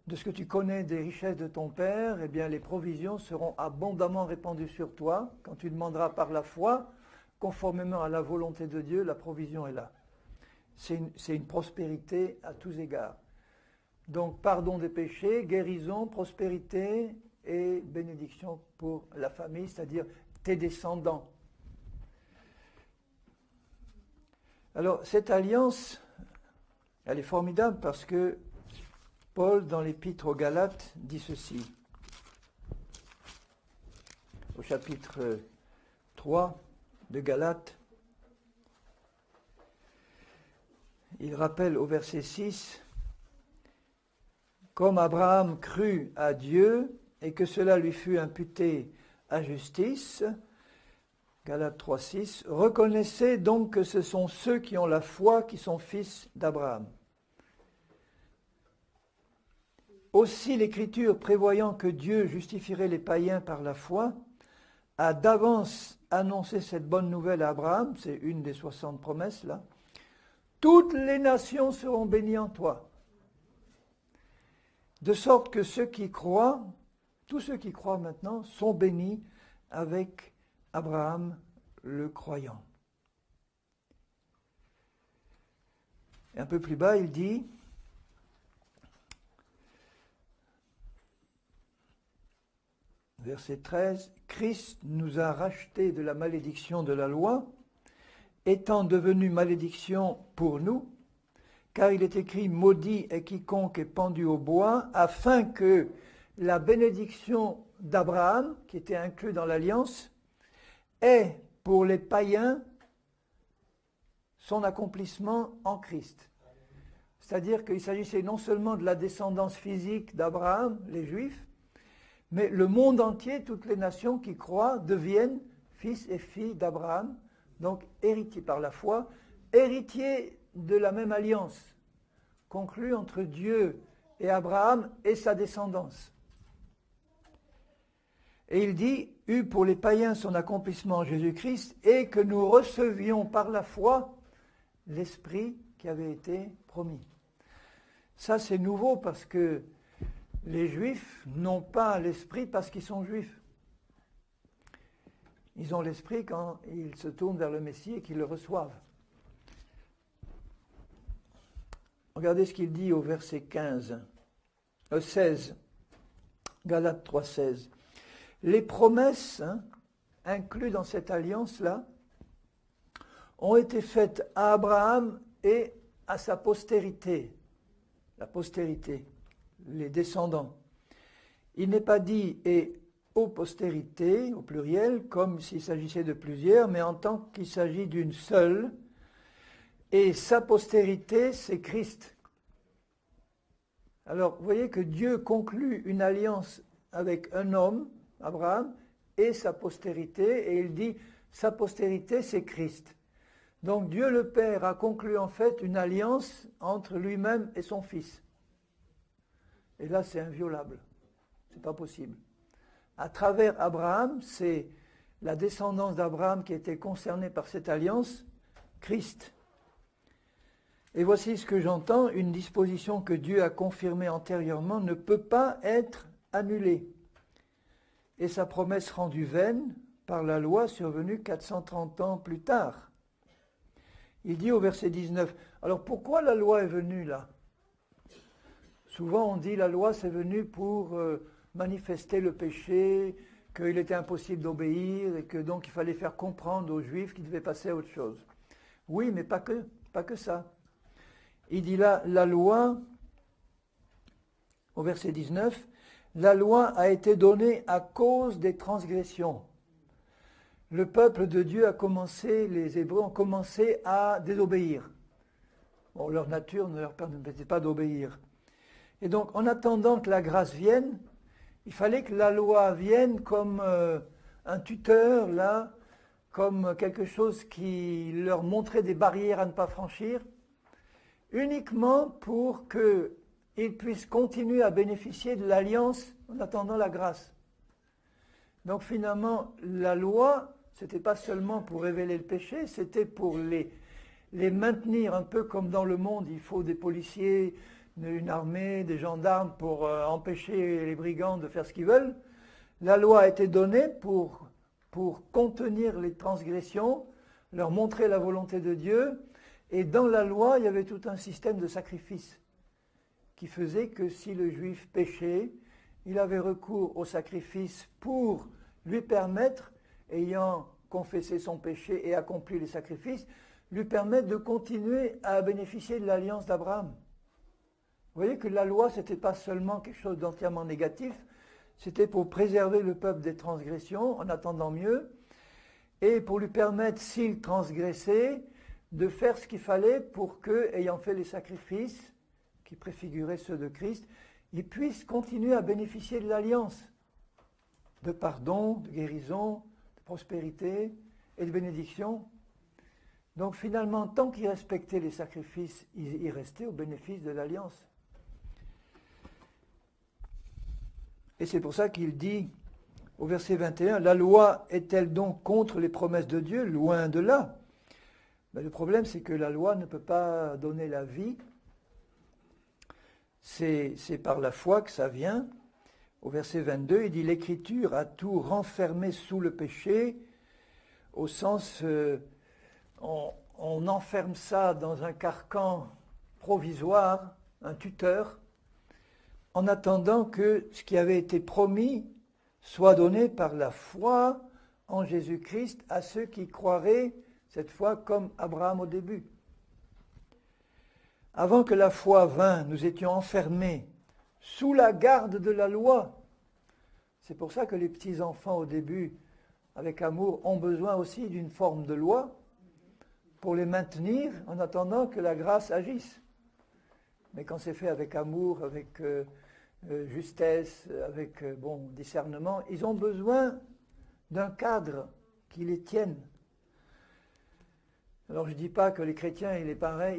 de ce que tu connais des richesses de ton Père, eh bien les provisions seront abondamment répandues sur toi. Quand tu demanderas par la foi, conformément à la volonté de Dieu, la provision est là. C'est une prospérité à tous égards. Donc pardon des péchés, guérison, prospérité et bénédiction pour la famille, c'est-à-dire tes descendants. Alors cette alliance, elle est formidable parce que Paul, dans l'Épître aux Galates, dit ceci. Au chapitre 3 de Galates, il rappelle au verset 6, « Comme Abraham crut à Dieu et que cela lui fut imputé à justice, » Galates 3, 6, « Reconnaissez donc que ce sont ceux qui ont la foi qui sont fils d'Abraham. » Aussi l'Écriture, prévoyant que Dieu justifierait les païens par la foi, a d'avance annoncé cette bonne nouvelle à Abraham, c'est une des 60 promesses là, « Toutes les nations seront bénies en toi. » De sorte que ceux qui croient, tous ceux qui croient maintenant, sont bénis avec Abraham le croyant. Et un peu plus bas, il dit, verset 13, « Christ nous a rachetés de la malédiction de la loi, étant devenu malédiction pour nous, car il est écrit, maudit est quiconque est pendu au bois, afin que la bénédiction d'Abraham, qui était inclus dans l'alliance, ait pour les païens son accomplissement en Christ. » C'est-à-dire qu'il s'agissait non seulement de la descendance physique d'Abraham, les Juifs, mais le monde entier, toutes les nations qui croient, deviennent fils et filles d'Abraham, donc héritiers par la foi, héritiers de la même alliance conclue entre Dieu et Abraham et sa descendance. Et il dit, eut pour les païens son accomplissement en Jésus-Christ, et que nous recevions par la foi l'Esprit qui avait été promis. Ça c'est nouveau parce que les Juifs n'ont pas l'Esprit parce qu'ils sont Juifs. Ils ont l'Esprit quand ils se tournent vers le Messie et qu'ils le reçoivent. Regardez ce qu'il dit au verset 16, Galates 3, 16. Les promesses incluses dans cette alliance-là ont été faites à Abraham et à sa postérité. La postérité, les descendants. Il n'est pas dit « et aux postérités » au pluriel, comme s'il s'agissait de plusieurs, mais en tant qu'il s'agit d'une seule. Et sa postérité, c'est Christ. Alors, vous voyez que Dieu conclut une alliance avec un homme, Abraham, et sa postérité, et il dit, sa postérité, c'est Christ. Donc Dieu le Père a conclu en fait une alliance entre lui-même et son Fils. Et là, c'est inviolable. C'est pas possible. À travers Abraham, c'est la descendance d'Abraham qui était concernée par cette alliance, Christ. Et voici ce que j'entends, une disposition que Dieu a confirmée antérieurement ne peut pas être annulée. Et sa promesse rendue vaine par la loi survenue 430 ans plus tard. Il dit au verset 19, alors pourquoi la loi est venue là ? Souvent on dit la loi c'est venu pour manifester le péché, qu'il était impossible d'obéir et que donc il fallait faire comprendre aux Juifs qu'ils devaient passer à autre chose. Oui, mais pas que ça. Il dit là, la loi, au verset 19, la loi a été donnée à cause des transgressions. Le peuple de Dieu a commencé, les Hébreux ont commencé à désobéir. Bon, leur nature ne leur permettait pas d'obéir. Et donc, en attendant que la grâce vienne, il fallait que la loi vienne comme un tuteur, là, comme quelque chose qui leur montrait des barrières à ne pas franchir, uniquement pour qu'ils puissent continuer à bénéficier de l'alliance en attendant la grâce. Donc finalement, la loi, ce n'était pas seulement pour révéler le péché, c'était pour les maintenir un peu comme dans le monde. Il faut des policiers, une armée, des gendarmes pour empêcher les brigands de faire ce qu'ils veulent. La loi a été donnée pour contenir les transgressions, leur montrer la volonté de Dieu. Et dans la loi, il y avait tout un système de sacrifice qui faisait que si le juif péchait, il avait recours au sacrifice pour lui permettre, ayant confessé son péché et accompli les sacrifices, lui permettre de continuer à bénéficier de l'alliance d'Abraham. Vous voyez que la loi, ce n'était pas seulement quelque chose d'entièrement négatif, c'était pour préserver le peuple des transgressions en attendant mieux, et pour lui permettre, s'il transgressait, de faire ce qu'il fallait pour que, ayant fait les sacrifices, qui préfiguraient ceux de Christ, il puisse continuer à bénéficier de l'alliance, de pardon, de guérison, de prospérité et de bénédiction. Donc finalement, tant qu'il respectait les sacrifices, il restait au bénéfice de l'alliance. Et c'est pour ça qu'il dit, au verset 21, « La loi est-elle donc contre les promesses de Dieu? Loin de là. » Ben, le problème, c'est que la loi ne peut pas donner la vie. C'est par la foi que ça vient. Au verset 22, il dit « L'Écriture a tout renfermé sous le péché », au sens, on enferme ça dans un carcan provisoire, un tuteur, en attendant que ce qui avait été promis soit donné par la foi en Jésus-Christ à ceux qui croiraient, cette fois comme Abraham au début. Avant que la foi vînt, nous étions enfermés sous la garde de la loi. C'est pour ça que les petits-enfants au début, avec amour, ont besoin aussi d'une forme de loi pour les maintenir en attendant que la grâce agisse. Mais quand c'est fait avec amour, avec justesse, avec discernement, ils ont besoin d'un cadre qui les tienne. Alors je ne dis pas que les chrétiens,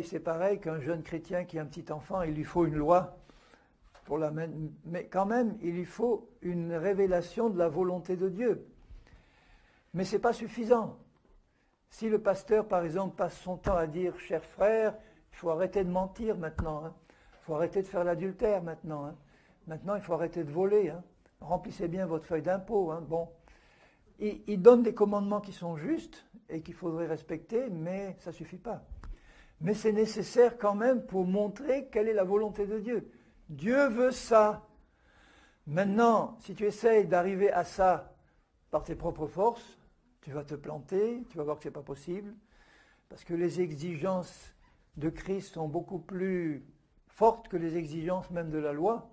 c'est pareil qu'un jeune chrétien qui a un petit enfant, il lui faut une loi, mais quand même, il lui faut une révélation de la volonté de Dieu. Mais ce n'est pas suffisant. Si le pasteur, par exemple, passe son temps à dire « Chers frères, il faut arrêter de mentir maintenant, il faut arrêter de faire l'adultère maintenant, maintenant il faut arrêter de voler, remplissez bien votre feuille d'impôt. » Bon, il donne des commandements qui sont justes et qu'il faudrait respecter, mais ça ne suffit pas. Mais c'est nécessaire quand même pour montrer quelle est la volonté de Dieu. Dieu veut ça. Maintenant, si tu essayes d'arriver à ça par tes propres forces, tu vas te planter, tu vas voir que ce n'est pas possible, parce que les exigences de Christ sont beaucoup plus fortes que les exigences même de la loi.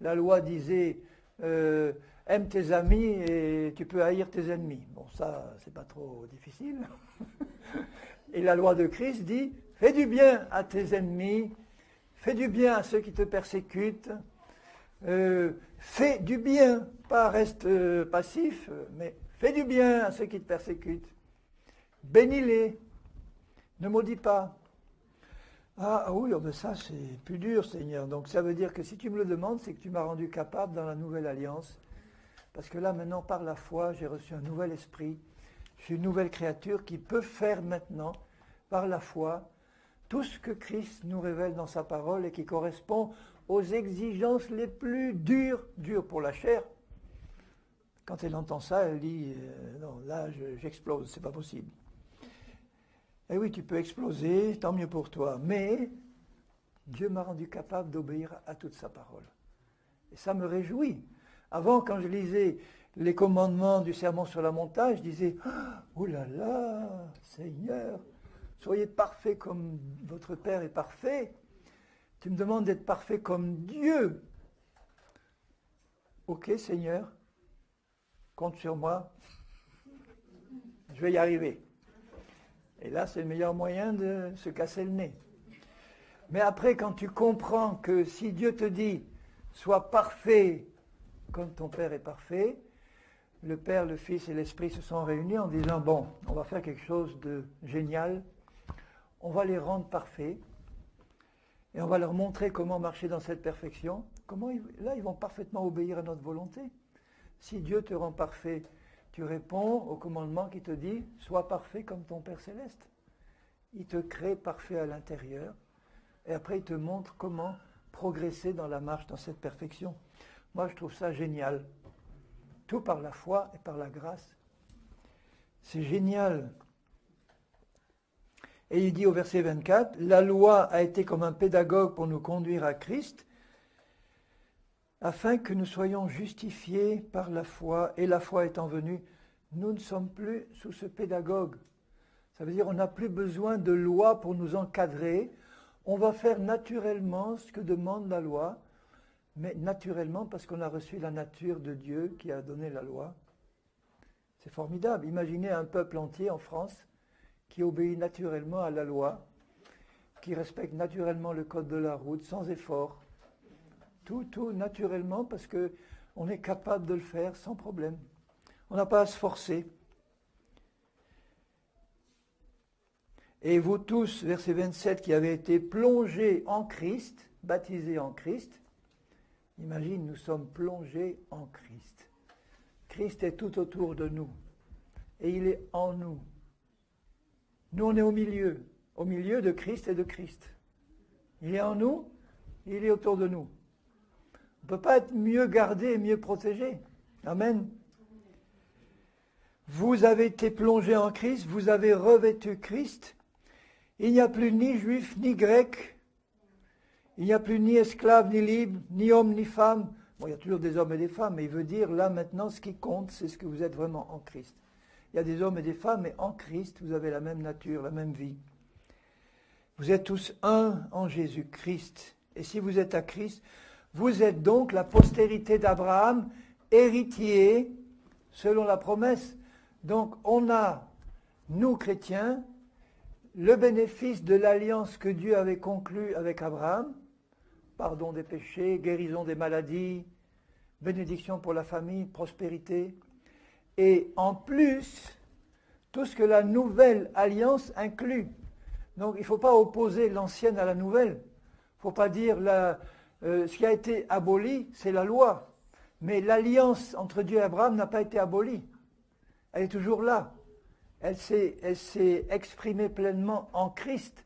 La loi disait aime tes amis et tu peux haïr tes ennemis. Bon, ça, c'est pas trop difficile. Et la loi de Christ dit fais du bien à tes ennemis, fais du bien à ceux qui te persécutent, fais du bien, pas reste passif, mais fais du bien à ceux qui te persécutent. Bénis-les, ne maudis pas. Ah oui, mais ça c'est plus dur, Seigneur. Donc ça veut dire que si tu me le demandes, c'est que tu m'as rendu capable dans la nouvelle alliance. Parce que là, maintenant, par la foi, j'ai reçu un nouvel esprit. Je suis une nouvelle créature qui peut faire maintenant, par la foi, tout ce que Christ nous révèle dans sa parole et qui correspond aux exigences les plus dures pour la chair. Quand elle entend ça, elle dit non, là, j'explose, c'est pas possible. Eh oui, tu peux exploser, tant mieux pour toi. Mais Dieu m'a rendu capable d'obéir à toute sa parole. Et ça me réjouit. Avant, quand je lisais les commandements du sermon sur la montagne, je disais « Oh là là, Seigneur, soyez parfait comme votre Père est parfait. Tu me demandes d'être parfait comme Dieu. Ok, Seigneur, compte sur moi. Je vais y arriver. » Et là, c'est le meilleur moyen de se casser le nez. Mais après, quand tu comprends que si Dieu te dit « sois parfait comme ton Père est parfait », le Père, le Fils et l'Esprit se sont réunis en disant « bon, on va faire quelque chose de génial, on va les rendre parfaits et on va leur montrer comment marcher dans cette perfection. » Là, ils vont parfaitement obéir à notre volonté. Si Dieu te rend parfait, tu réponds au commandement qui te dit « sois parfait comme ton Père Céleste ». Il te crée parfait à l'intérieur. Et après, il te montre comment progresser dans la marche, dans cette perfection. Moi, je trouve ça génial. Tout par la foi et par la grâce. C'est génial. Et il dit au verset 24, « La loi a été comme un pédagogue pour nous conduire à Christ, afin que nous soyons justifiés par la foi. Et la foi étant venue, nous ne sommes plus sous ce pédagogue. » Ça veut dire qu'on n'a plus besoin de loi pour nous encadrer. On va faire naturellement ce que demande la loi, mais naturellement parce qu'on a reçu la nature de Dieu qui a donné la loi. C'est formidable. Imaginez un peuple entier en France qui obéit naturellement à la loi, qui respecte naturellement le code de la route sans effort. Tout naturellement parce qu'on est capable de le faire sans problème. On n'a pas à se forcer. Et vous tous, verset 27, qui avez été plongés en Christ, baptisés en Christ, imagine, nous sommes plongés en Christ. Christ est tout autour de nous. Et il est en nous. Nous, on est au milieu de Christ et de Christ. Il est en nous, il est autour de nous. On ne peut pas être mieux gardé et mieux protégé. Amen. Vous avez été plongés en Christ, vous avez revêtu Christ. Il n'y a plus ni juif, ni grec. Il n'y a plus ni esclave, ni libre, ni homme, ni femme. Bon, il y a toujours des hommes et des femmes, mais il veut dire, là, maintenant, ce qui compte, c'est ce que vous êtes vraiment en Christ. Il y a des hommes et des femmes, mais en Christ, vous avez la même nature, la même vie. Vous êtes tous un en Jésus-Christ. Et si vous êtes à Christ, vous êtes donc la postérité d'Abraham, héritier selon la promesse. Donc, on a, nous chrétiens, le bénéfice de l'alliance que Dieu avait conclue avec Abraham, pardon des péchés, guérison des maladies, bénédiction pour la famille, prospérité, et en plus, tout ce que la nouvelle alliance inclut. Donc il ne faut pas opposer l'ancienne à la nouvelle. Il ne faut pas dire ce qui a été aboli, c'est la loi. Mais l'alliance entre Dieu et Abraham n'a pas été abolie. Elle est toujours là. Elle s'est exprimée pleinement en Christ.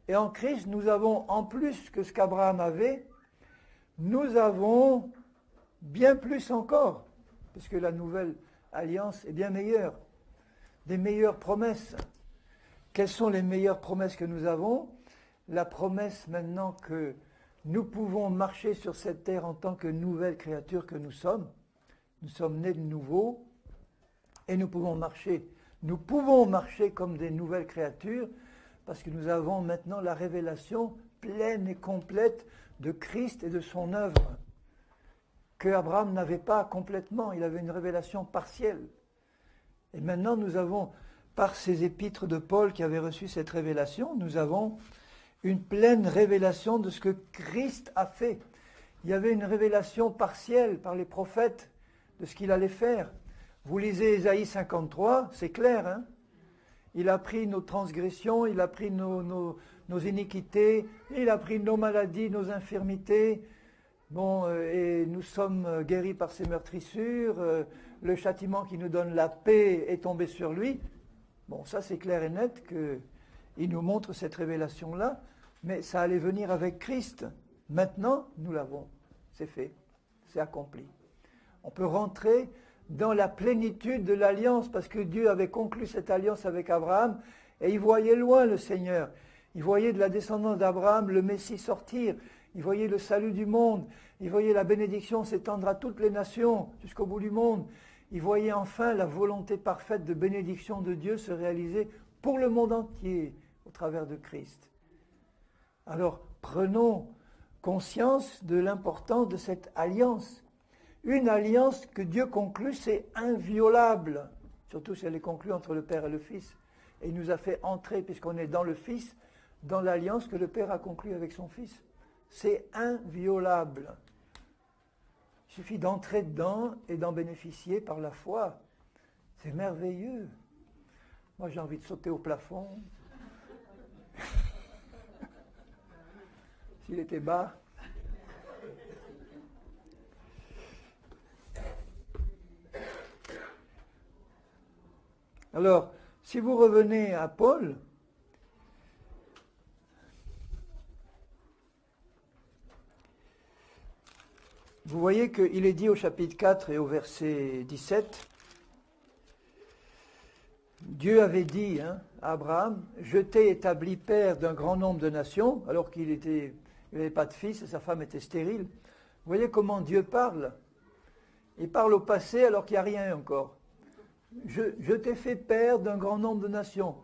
Et en Christ, nous avons, en plus que ce qu'Abraham avait, nous avons bien plus encore, parce que la nouvelle alliance est bien meilleure, des meilleures promesses. Quelles sont les meilleures promesses que nous avons? La promesse maintenant que nous pouvons marcher sur cette terre en tant que nouvelles créatures que nous sommes. Nous sommes nés de nouveau et nous pouvons marcher. Nous pouvons marcher comme des nouvelles créatures parce que nous avons maintenant la révélation pleine et complète de Christ et de son œuvre que Abraham n'avait pas complètement. Il avait une révélation partielle. Et maintenant nous avons, par ces épîtres de Paul qui avaient reçu cette révélation, nous avons une pleine révélation de ce que Christ a fait. Il y avait une révélation partielle par les prophètes de ce qu'il allait faire. Vous lisez Ésaïe 53, c'est clair, hein? Il a pris nos transgressions, il a pris nos iniquités, il a pris nos maladies, nos infirmités. Bon, et nous sommes guéris par ses meurtrissures, le châtiment qui nous donne la paix est tombé sur lui. Bon, ça c'est clair et net qu'il nous montre cette révélation-là, mais ça allait venir avec Christ. Maintenant, nous l'avons, c'est fait, c'est accompli. On peut rentrer dans la plénitude de l'alliance, parce que Dieu avait conclu cette alliance avec Abraham, et il voyait loin le Seigneur. Il voyait de la descendance d'Abraham le Messie sortir, il voyait le salut du monde, il voyait la bénédiction s'étendre à toutes les nations, jusqu'au bout du monde. Il voyait enfin la volonté parfaite de bénédiction de Dieu se réaliser pour le monde entier, au travers de Christ. Alors, prenons conscience de l'importance de cette alliance. Une alliance que Dieu conclut, c'est inviolable, surtout si elle est conclue entre le Père et le Fils. Et il nous a fait entrer, puisqu'on est dans le Fils, dans l'alliance que le Père a conclue avec son Fils. C'est inviolable. Il suffit d'entrer dedans et d'en bénéficier par la foi. C'est merveilleux. Moi, j'ai envie de sauter au plafond. S'il était bas. Alors, si vous revenez à Paul, vous voyez qu'il est dit au chapitre 4 et au verset 17, Dieu avait dit à Abraham, « Je t'ai établi père d'un grand nombre de nations », alors qu'il n'avait pas de fils et sa femme était stérile. Vous voyez comment Dieu parle. Il parle au passé alors qu'il n'y a rien encore. Je t'ai fait père d'un grand nombre de nations.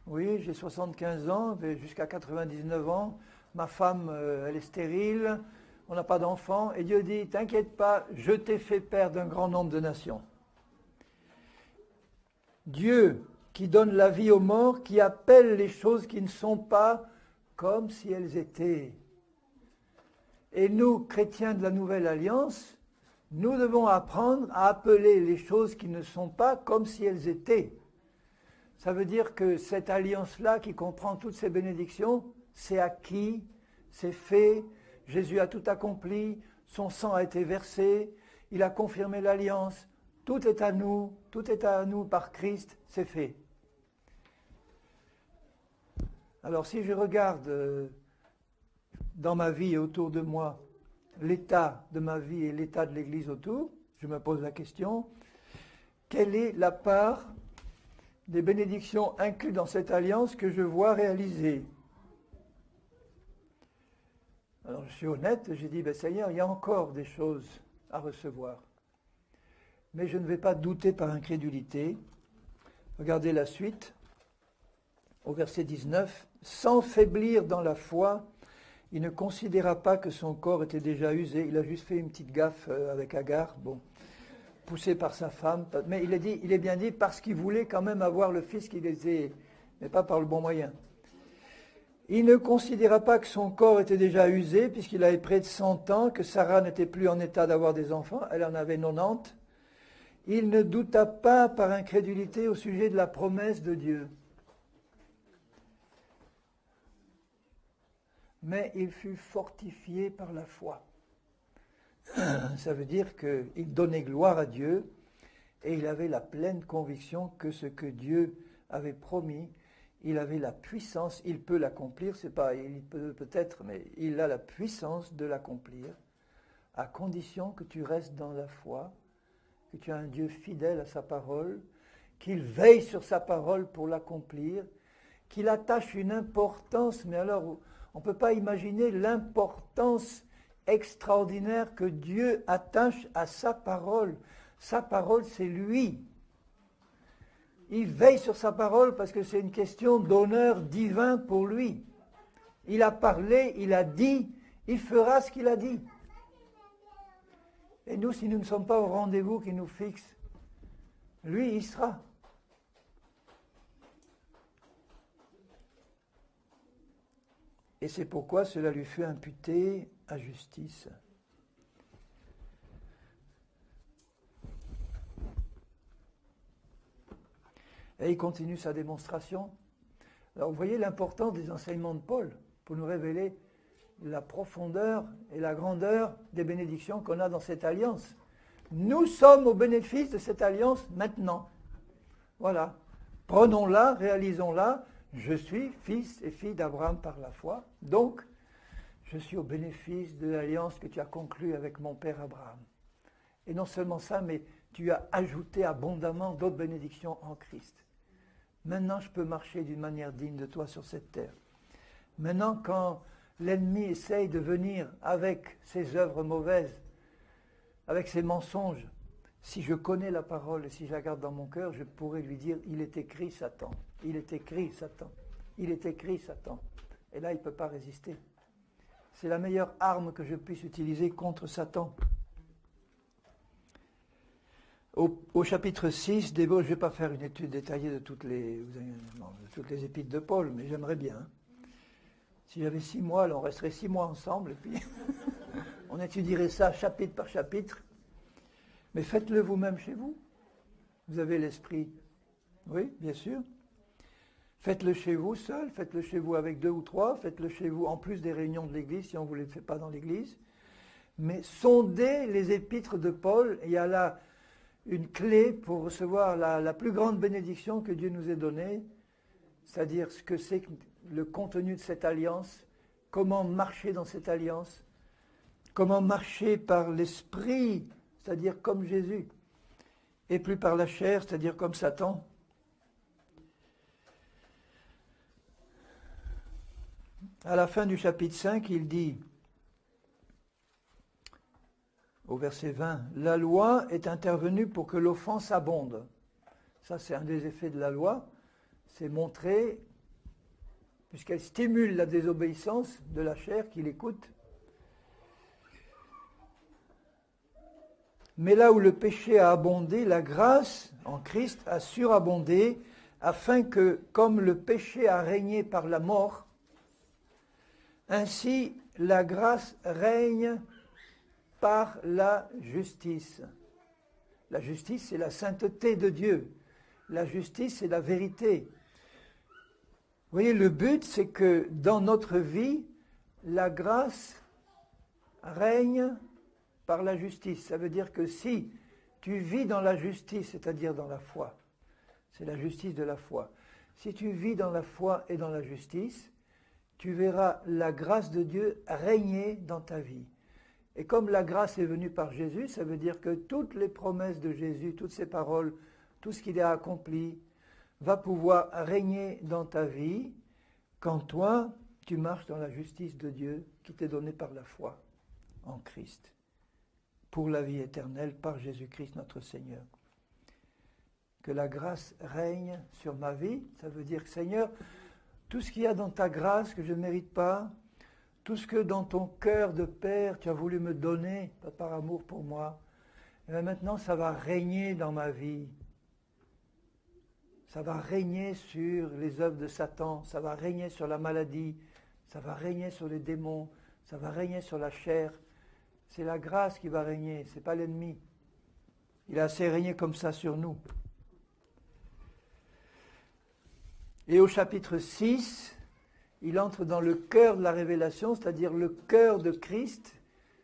Oui, j'ai 75 ans, jusqu'à 99 ans. Ma femme, elle est stérile, on n'a pas d'enfant. Et Dieu dit, t'inquiète pas, je t'ai fait père d'un grand nombre de nations. Dieu qui donne la vie aux morts, qui appelle les choses qui ne sont pas comme si elles étaient. Et nous, chrétiens de la Nouvelle Alliance, nous devons apprendre à appeler les choses qui ne sont pas comme si elles étaient. Ça veut dire que cette alliance-là, qui comprend toutes ces bénédictions, c'est acquis, c'est fait, Jésus a tout accompli, son sang a été versé, il a confirmé l'alliance, tout est à nous par Christ, c'est fait. Alors si je regarde dans ma vie et autour de moi, l'état de ma vie et l'état de l'Église autour, je me pose la question, quelle est la part des bénédictions incluses dans cette alliance que je vois réaliser? Alors je suis honnête, j'ai dit, Seigneur, il y a encore des choses à recevoir. Mais je ne vais pas douter par incrédulité. Regardez la suite, au verset 19, « Sans faiblir dans la foi, il ne considéra pas que son corps était déjà usé. » Il a juste fait une petite gaffe avec Agar, poussé par sa femme. Mais il est bien dit parce qu'il voulait quand même avoir le fils qu'il était, mais pas par le bon moyen. Il ne considéra pas que son corps était déjà usé, puisqu'il avait près de 100 ans, que Sarah n'était plus en état d'avoir des enfants. Elle en avait 90. Il ne douta pas par incrédulité au sujet de la promesse de Dieu. Mais il fut fortifié par la foi. Ça veut dire qu'il donnait gloire à Dieu et il avait la pleine conviction que ce que Dieu avait promis, il avait la puissance, il peut l'accomplir, c'est pas, il peut peut-être, mais il a la puissance de l'accomplir, à condition que tu restes dans la foi, que tu as un Dieu fidèle à sa parole, qu'il veille sur sa parole pour l'accomplir, qu'il attache une importance, mais alors on ne peut pas imaginer l'importance extraordinaire que Dieu attache à sa parole. Sa parole, c'est lui. Il veille sur sa parole parce que c'est une question d'honneur divin pour lui. Il a parlé, il a dit, il fera ce qu'il a dit. Et nous, si nous ne sommes pas au rendez-vous qui nous fixe, lui, il sera. Et c'est pourquoi cela lui fut imputé à justice. Et il continue sa démonstration. Alors vous voyez l'importance des enseignements de Paul pour nous révéler la profondeur et la grandeur des bénédictions qu'on a dans cette alliance. Nous sommes au bénéfice de cette alliance maintenant. Voilà. Prenons-la, réalisons-la. Je suis fils et fille d'Abraham par la foi. Donc, je suis au bénéfice de l'alliance que tu as conclue avec mon père Abraham. Et non seulement ça, mais tu as ajouté abondamment d'autres bénédictions en Christ. Maintenant, je peux marcher d'une manière digne de toi sur cette terre. Maintenant, quand l'ennemi essaye de venir avec ses œuvres mauvaises, avec ses mensonges, si je connais la parole et si je la garde dans mon cœur, je pourrais lui dire, il est écrit Satan, il est écrit Satan, il est écrit Satan. Et là, il ne peut pas résister. C'est la meilleure arme que je puisse utiliser contre Satan. Au chapitre 6, je ne vais pas faire une étude détaillée de toutes les épîtres de Paul, mais j'aimerais bien. Si j'avais 6 mois, alors on resterait 6 mois ensemble, et puis on étudierait ça chapitre par chapitre. Mais faites-le vous-même chez vous. Vous avez l'esprit. Oui, bien sûr. Faites-le chez vous seul, faites-le chez vous avec 2 ou 3, faites-le chez vous en plus des réunions de l'Église, si on ne vous les fait pas dans l'Église. Mais sondez les épîtres de Paul, il y a là une clé pour recevoir la plus grande bénédiction que Dieu nous ait donnée, c'est-à-dire ce que c'est le contenu de cette alliance, comment marcher dans cette alliance, comment marcher par l'esprit, c'est-à-dire comme Jésus, et plus par la chair, c'est-à-dire comme Satan. À la fin du chapitre 5, il dit, au verset 20, « La loi est intervenue pour que l'offense abonde. » Ça, c'est un des effets de la loi, c'est montrer, puisqu'elle stimule la désobéissance de la chair qui l'écoute. Mais là où le péché a abondé, la grâce en Christ a surabondé, afin que, comme le péché a régné par la mort, ainsi la grâce règne par la justice. La justice, c'est la sainteté de Dieu. La justice, c'est la vérité. Vous voyez, le but, c'est que dans notre vie, la grâce règne par la justice. Ça veut dire que si tu vis dans la justice, c'est-à-dire dans la foi, c'est la justice de la foi. Si tu vis dans la foi et dans la justice, tu verras la grâce de Dieu régner dans ta vie. Et comme la grâce est venue par Jésus, ça veut dire que toutes les promesses de Jésus, toutes ses paroles, tout ce qu'il a accompli, va pouvoir régner dans ta vie quand toi, tu marches dans la justice de Dieu qui t'est donnée par la foi en Christ, pour la vie éternelle par Jésus-Christ notre Seigneur. Que la grâce règne sur ma vie, ça veut dire que Seigneur, tout ce qu'il y a dans ta grâce que je ne mérite pas, tout ce que dans ton cœur de Père tu as voulu me donner par amour pour moi, et bien maintenant ça va régner dans ma vie. Ça va régner sur les œuvres de Satan, ça va régner sur la maladie, ça va régner sur les démons, ça va régner sur la chair. C'est la grâce qui va régner, ce n'est pas l'ennemi. Il a assez régné comme ça sur nous. Et au chapitre 6, il entre dans le cœur de la révélation, c'est-à-dire le cœur de Christ,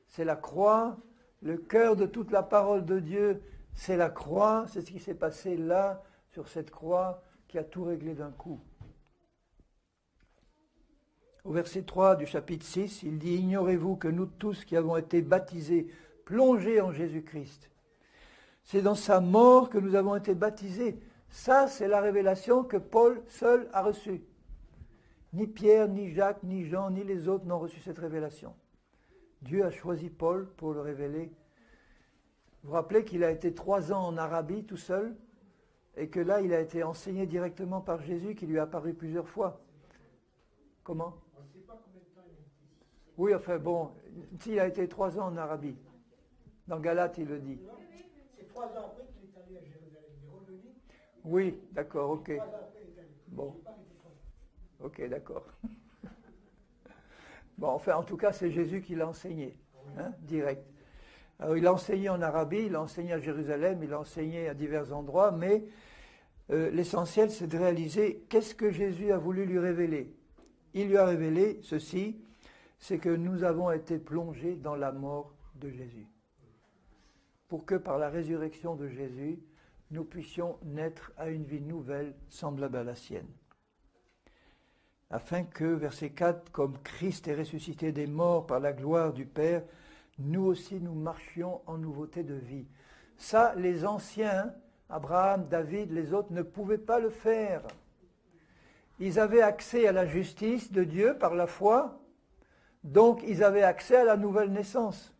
c'est la croix. Le cœur de toute la parole de Dieu, c'est la croix. C'est ce qui s'est passé là, sur cette croix, qui a tout réglé d'un coup. Au verset 3 du chapitre 6, il dit « Ignorez-vous que nous tous qui avons été baptisés, plongés en Jésus-Christ, c'est dans sa mort que nous avons été baptisés. » Ça, c'est la révélation que Paul seul a reçue. Ni Pierre, ni Jacques, ni Jean, ni les autres n'ont reçu cette révélation. Dieu a choisi Paul pour le révéler. Vous vous rappelez qu'il a été 3 ans en Arabie tout seul, et que là, il a été enseigné directement par Jésus, qui lui a apparu plusieurs fois. Comment ? On ne sait pas combien de temps il a été. Oui, enfin bon, il a été 3 ans en Arabie. Dans Galates, il le dit. C'est 3 ans après qu'il est allé à Jérusalem. Il est revenu. Oui, d'accord, ok. 3 ans après, il est allé. Bon. Ok, d'accord. Bon, enfin, en tout cas, c'est Jésus qui l'a enseigné, hein, direct. Alors, il a enseigné en Arabie, il a enseigné à Jérusalem, il a enseigné à divers endroits, mais l'essentiel, c'est de réaliser qu'est-ce que Jésus a voulu lui révéler. Il lui a révélé ceci, c'est que nous avons été plongés dans la mort de Jésus. Pour que par la résurrection de Jésus, nous puissions naître à une vie nouvelle, semblable à la sienne. Afin que, verset 4, comme Christ est ressuscité des morts par la gloire du Père, nous aussi nous marchions en nouveauté de vie. Ça, les anciens, Abraham, David, les autres, ne pouvaient pas le faire. Ils avaient accès à la justice de Dieu par la foi, donc ils avaient accès à la nouvelle naissance.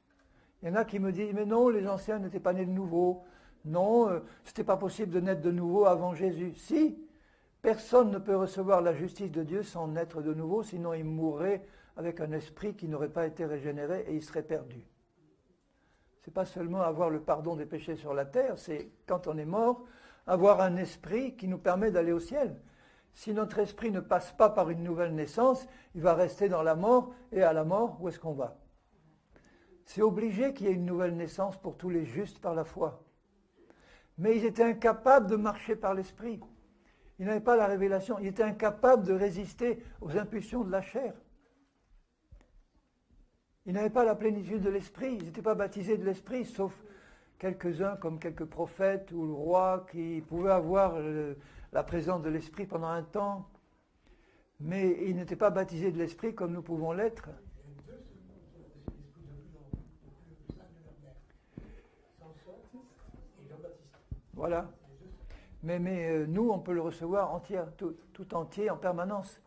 Il y en a qui me disent, mais non, les anciens n'étaient pas nés de nouveau. Non, ce n'était pas possible de naître de nouveau avant Jésus. Si, personne ne peut recevoir la justice de Dieu sans naître de nouveau, sinon il mourrait avec un esprit qui n'aurait pas été régénéré et il serait perdu. Ce n'est pas seulement avoir le pardon des péchés sur la terre, c'est quand on est mort, avoir un esprit qui nous permet d'aller au ciel. Si notre esprit ne passe pas par une nouvelle naissance, il va rester dans la mort, et à la mort, où est-ce qu'on va? C'est obligé qu'il y ait une nouvelle naissance pour tous les justes par la foi. Mais ils étaient incapables de marcher par l'esprit. Ils n'avaient pas la révélation, ils étaient incapables de résister aux impulsions de la chair. Ils n'avaient pas la plénitude de l'esprit, ils n'étaient pas baptisés de l'esprit, sauf quelques-uns comme quelques prophètes ou le roi qui pouvaient avoir la présence de l'esprit pendant un temps, mais ils n'étaient pas baptisés de l'esprit comme nous pouvons l'être. Voilà. Mais nous, on peut le recevoir entier, tout entier, en permanence.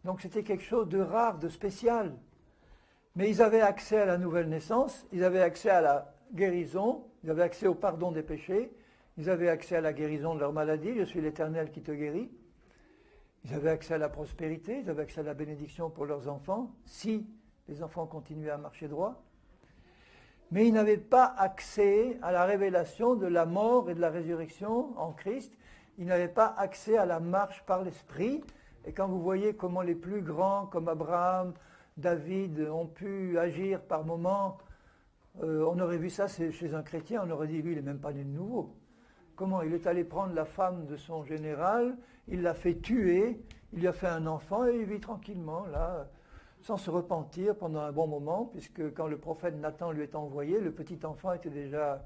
Donc c'était quelque chose de rare, de spécial. Mais ils avaient accès à la nouvelle naissance, ils avaient accès à la guérison, ils avaient accès au pardon des péchés, ils avaient accès à la guérison de leur maladie, je suis l'Éternel qui te guérit. Ils avaient accès à la prospérité, ils avaient accès à la bénédiction pour leurs enfants, si les enfants continuaient à marcher droit. Mais ils n'avaient pas accès à la révélation de la mort et de la résurrection en Christ. Ils n'avaient pas accès à la marche par l'Esprit. Et quand vous voyez comment les plus grands, comme Abraham, David, ont pu agir par moments, on aurait vu ça chez un chrétien, on aurait dit, lui, il n'est même pas né de nouveau. Comment? Il est allé prendre la femme de son général, il l'a fait tuer, il lui a fait un enfant et il vit tranquillement, là, sans se repentir pendant un bon moment, puisque quand le prophète Nathan lui est envoyé, le petit enfant était déjà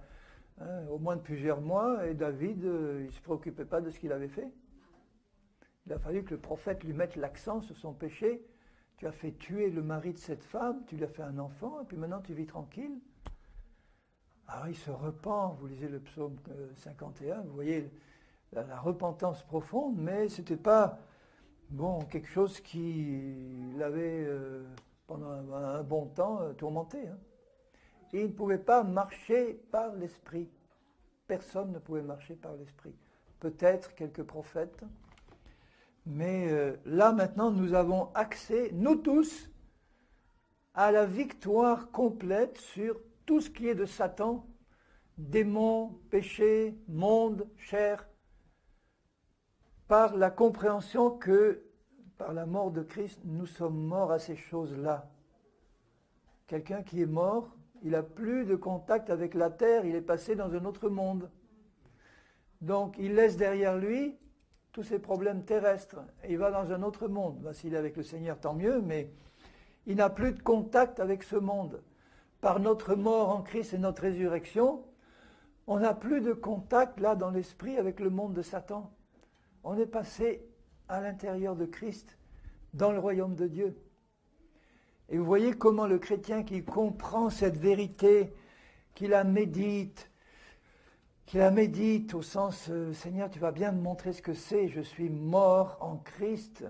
au moins de plusieurs mois, et David, il ne se préoccupait pas de ce qu'il avait fait. Il a fallu que le prophète lui mette l'accent sur son péché. Tu as fait tuer le mari de cette femme, tu lui as fait un enfant, et puis maintenant tu vis tranquille. Alors il se repent, vous lisez le psaume 51, vous voyez la repentance profonde, mais ce n'était pas quelque chose qui l'avait pendant un bon temps tourmenté. Et il ne pouvait pas marcher par l'esprit. Personne ne pouvait marcher par l'esprit. Peut-être quelques prophètes, mais là maintenant nous avons accès, nous tous, à la victoire complète sur tout ce qui est de Satan, démons, péchés, monde, chair, par la compréhension que, par la mort de Christ, nous sommes morts à ces choses-là. Quelqu'un qui est mort, il n'a plus de contact avec la terre, il est passé dans un autre monde. Donc il laisse derrière lui tous ses problèmes terrestres, et il va dans un autre monde. S'il est avec le Seigneur, tant mieux, mais il n'a plus de contact avec ce monde. Par notre mort en Christ et notre résurrection, on n'a plus de contact là dans l'esprit avec le monde de Satan. On est passé à l'intérieur de Christ, dans le royaume de Dieu. Et vous voyez comment le chrétien qui comprend cette vérité, qui la médite au sens Seigneur, tu vas bien me montrer ce que c'est, je suis mort en Christ.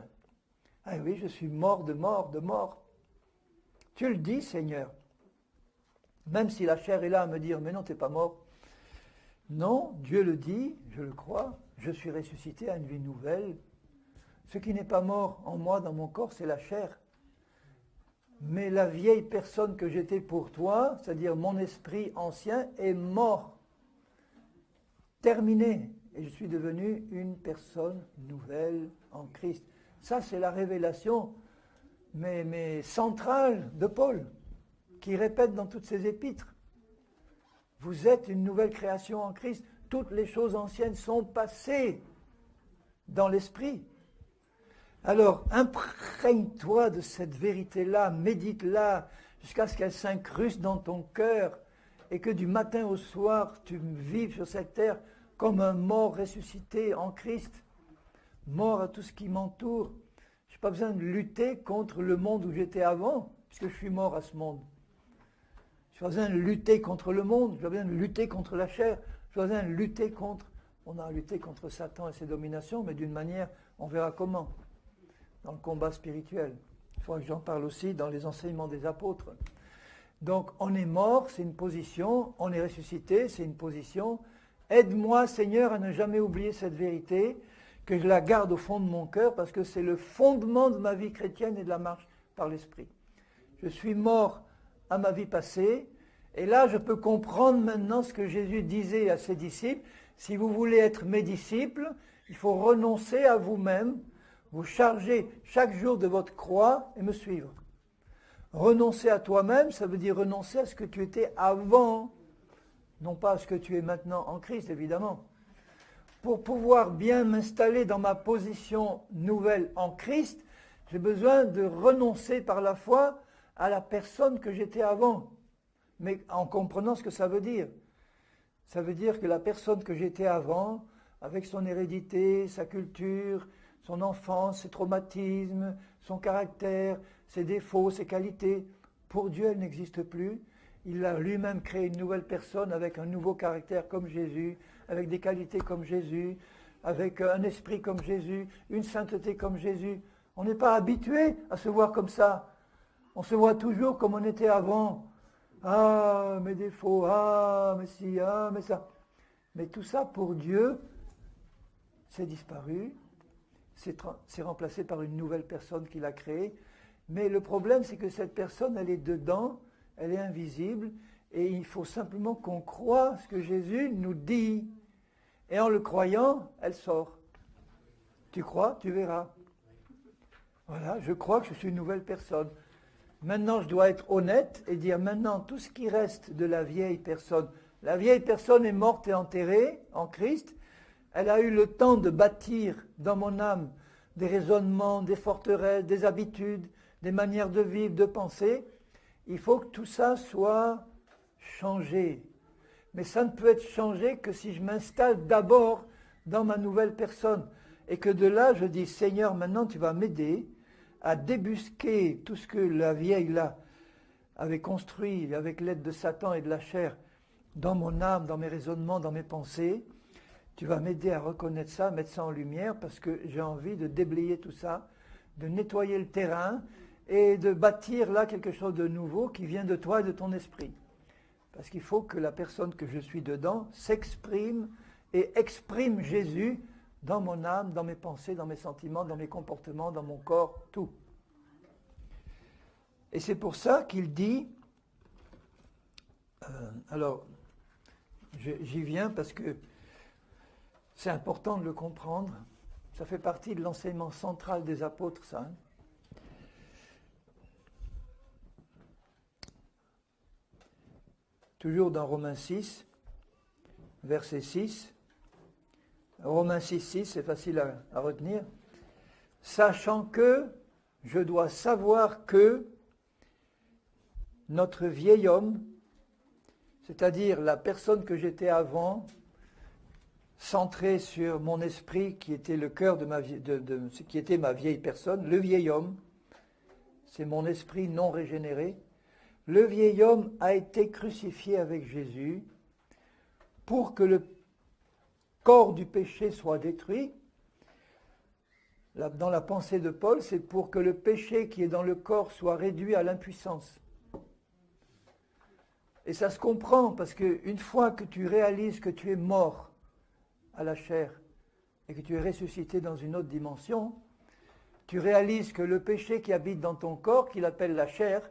Ah oui, je suis mort de mort, de mort. Tu le dis, Seigneur. Même si la chair est là à me dire, mais non, tu n'es pas mort. Non, Dieu le dit, je le crois, je suis ressuscité à une vie nouvelle. Ce qui n'est pas mort en moi, dans mon corps, c'est la chair. Mais la vieille personne que j'étais pour toi, c'est-à-dire mon esprit ancien, est mort. Terminé. Et je suis devenu une personne nouvelle en Christ. Ça, c'est la révélation, mais centrale de Paul, qui répète dans toutes ses épîtres. Vous êtes une nouvelle création en Christ. Toutes les choses anciennes sont passées dans l'esprit. Alors, imprègne-toi de cette vérité-là, médite-la, jusqu'à ce qu'elle s'incruste dans ton cœur, et que du matin au soir, tu vives sur cette terre comme un mort ressuscité en Christ, mort à tout ce qui m'entoure. Je n'ai pas besoin de lutter contre le monde où j'étais avant, puisque je suis mort à ce monde. Je n'ai pas besoin de lutter contre le monde, je n'ai pas besoin de lutter contre la chair, je n'ai pas besoin de lutter contre... On a lutté contre Satan et ses dominations, mais d'une manière, on verra comment, dans le combat spirituel. Il faudra que j'en parle aussi dans les enseignements des apôtres. Donc, on est mort, c'est une position, on est ressuscité, c'est une position. Aide-moi, Seigneur, à ne jamais oublier cette vérité, que je la garde au fond de mon cœur, parce que c'est le fondement de ma vie chrétienne et de la marche par l'Esprit. Je suis mort à ma vie passée, et là, je peux comprendre maintenant ce que Jésus disait à ses disciples. Si vous voulez être mes disciples, Il faut renoncer à vous-même, vous charger chaque jour de votre croix et me suivre. Renoncer à toi-même, ça veut dire renoncer à ce que tu étais avant, non pas à ce que tu es maintenant en Christ, évidemment. Pour pouvoir bien m'installer dans ma position nouvelle en Christ, j'ai besoin de renoncer par la foi à la personne que j'étais avant, mais en comprenant ce que ça veut dire. Ça veut dire que la personne que j'étais avant, avec son hérédité, sa culture, son enfance, ses traumatismes, son caractère, ses défauts, ses qualités, pour Dieu, elle n'existe plus. Il a lui-même créé une nouvelle personne avec un nouveau caractère comme Jésus, avec des qualités comme Jésus, avec un esprit comme Jésus, une sainteté comme Jésus. On n'est pas habitué à se voir comme ça. On se voit toujours comme on était avant. Ah, mes défauts, ah, mais si, ah, mais ça. Mais tout ça, pour Dieu, c'est disparu. C'est remplacé par une nouvelle personne qu'il a créée. Mais le problème, c'est que cette personne, elle est dedans, elle est invisible, et il faut simplement qu'on croie ce que Jésus nous dit. Et en le croyant, elle sort. Tu crois, tu verras. Voilà, je crois que je suis une nouvelle personne. Maintenant, je dois être honnête et dire maintenant tout ce qui reste de la vieille personne. La vieille personne est morte et enterrée en Christ. Elle a eu le temps de bâtir dans mon âme des raisonnements, des forteresses, des habitudes, des manières de vivre, de penser. Il faut que tout ça soit changé. Mais ça ne peut être changé que si je m'installe d'abord dans ma nouvelle personne. Et que de là, je dis, Seigneur, maintenant tu vas m'aider à débusquer tout ce que la vieille là avait construit avec l'aide de Satan et de la chair dans mon âme, dans mes raisonnements, dans mes pensées. Tu vas m'aider à reconnaître ça, mettre ça en lumière, parce que j'ai envie de déblayer tout ça, de nettoyer le terrain et de bâtir là quelque chose de nouveau qui vient de toi et de ton esprit. Parce qu'il faut que la personne que je suis dedans s'exprime et exprime Jésus dans mon âme, dans mes pensées, dans mes sentiments, dans mes comportements, dans mon corps, tout. Et c'est pour ça qu'il dit, alors j'y viens parce que c'est important de le comprendre, ça fait partie de l'enseignement central des apôtres, ça. Hein. Toujours dans Romains 6, verset 6. Romains 6, 6, c'est facile à retenir. Sachant que, je dois savoir que notre vieil homme, c'est-à-dire la personne que j'étais avant, centrée sur mon esprit qui était le cœur de ce qui était ma vieille personne, le vieil homme, c'est mon esprit non régénéré. Le vieil homme a été crucifié avec Jésus pour que le corps du péché soit détruit. Dans la pensée de Paul, c'est pour que le péché qui est dans le corps soit réduit à l'impuissance. Et ça se comprend parce qu'une fois que tu réalises que tu es mort à la chair et que tu es ressuscité dans une autre dimension, tu réalises que le péché qui habite dans ton corps, qu'il appelle la chair,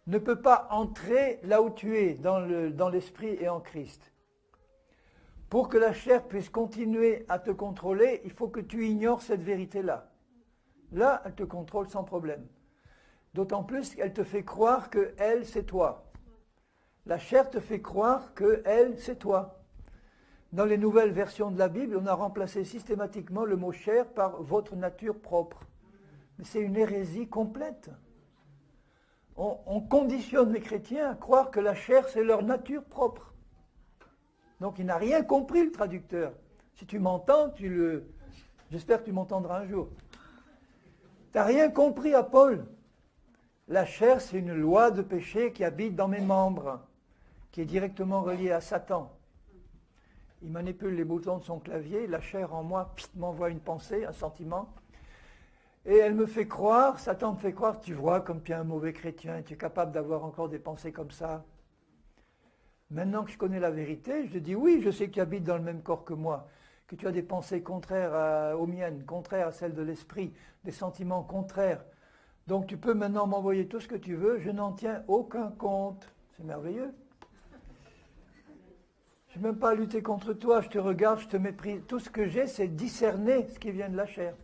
ne peut pas entrer là où tu es, dans l'esprit et en Christ. Pour que la chair puisse continuer à te contrôler, il faut que tu ignores cette vérité-là. Là, elle te contrôle sans problème. D'autant plus qu'elle te fait croire que elle, c'est toi. La chair te fait croire que elle, c'est toi. Dans les nouvelles versions de la Bible, on a remplacé systématiquement le mot chair par votre nature propre. Mais c'est une hérésie complète. On conditionne les chrétiens à croire que la chair, c'est leur nature propre. Donc il n'a rien compris, le traducteur. Si tu m'entends, j'espère que tu m'entendras un jour. Tu n'as rien compris à Paul. La chair, c'est une loi de péché qui habite dans mes membres, qui est directement reliée à Satan. Il manipule les boutons de son clavier, la chair en moi m'envoie une pensée, un sentiment. Et elle me fait croire, Satan me fait croire, tu vois comme tu es un mauvais chrétien, tu es capable d'avoir encore des pensées comme ça. Maintenant que je connais la vérité, je dis oui, je sais que tu habites dans le même corps que moi, que tu as des pensées contraires aux miennes, contraires à celles de l'esprit, des sentiments contraires. Donc tu peux maintenant m'envoyer tout ce que tu veux, je n'en tiens aucun compte. C'est merveilleux. Je n'ai même pas à lutter contre toi, je te regarde, je te méprise. Tout ce que j'ai, c'est discerner ce qui vient de la chair.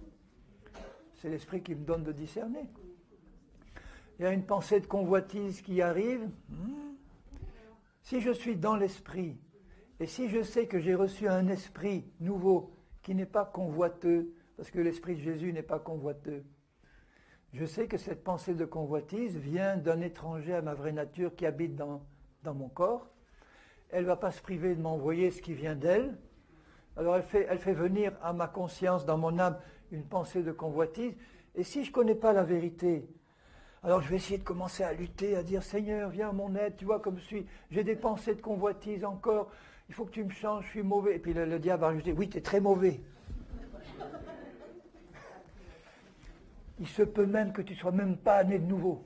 C'est l'esprit qui me donne de discerner. Il y a une pensée de convoitise qui arrive. Si je suis dans l'esprit, et si je sais que j'ai reçu un esprit nouveau qui n'est pas convoiteux, parce que l'esprit de Jésus n'est pas convoiteux, je sais que cette pensée de convoitise vient d'un étranger à ma vraie nature qui habite dans mon corps. Elle ne va pas se priver de m'envoyer ce qui vient d'elle. Alors elle fait venir à ma conscience, dans mon âme, une pensée de convoitise. Et si je ne connais pas la vérité, alors je vais essayer de commencer à lutter, à dire « Seigneur, viens à mon aide, tu vois comme je suis, j'ai des pensées de convoitise encore, il faut que tu me changes, je suis mauvais. » Et puis le diable va rajouter « Oui, tu es très mauvais. » Il se peut même que tu ne sois même pas né de nouveau.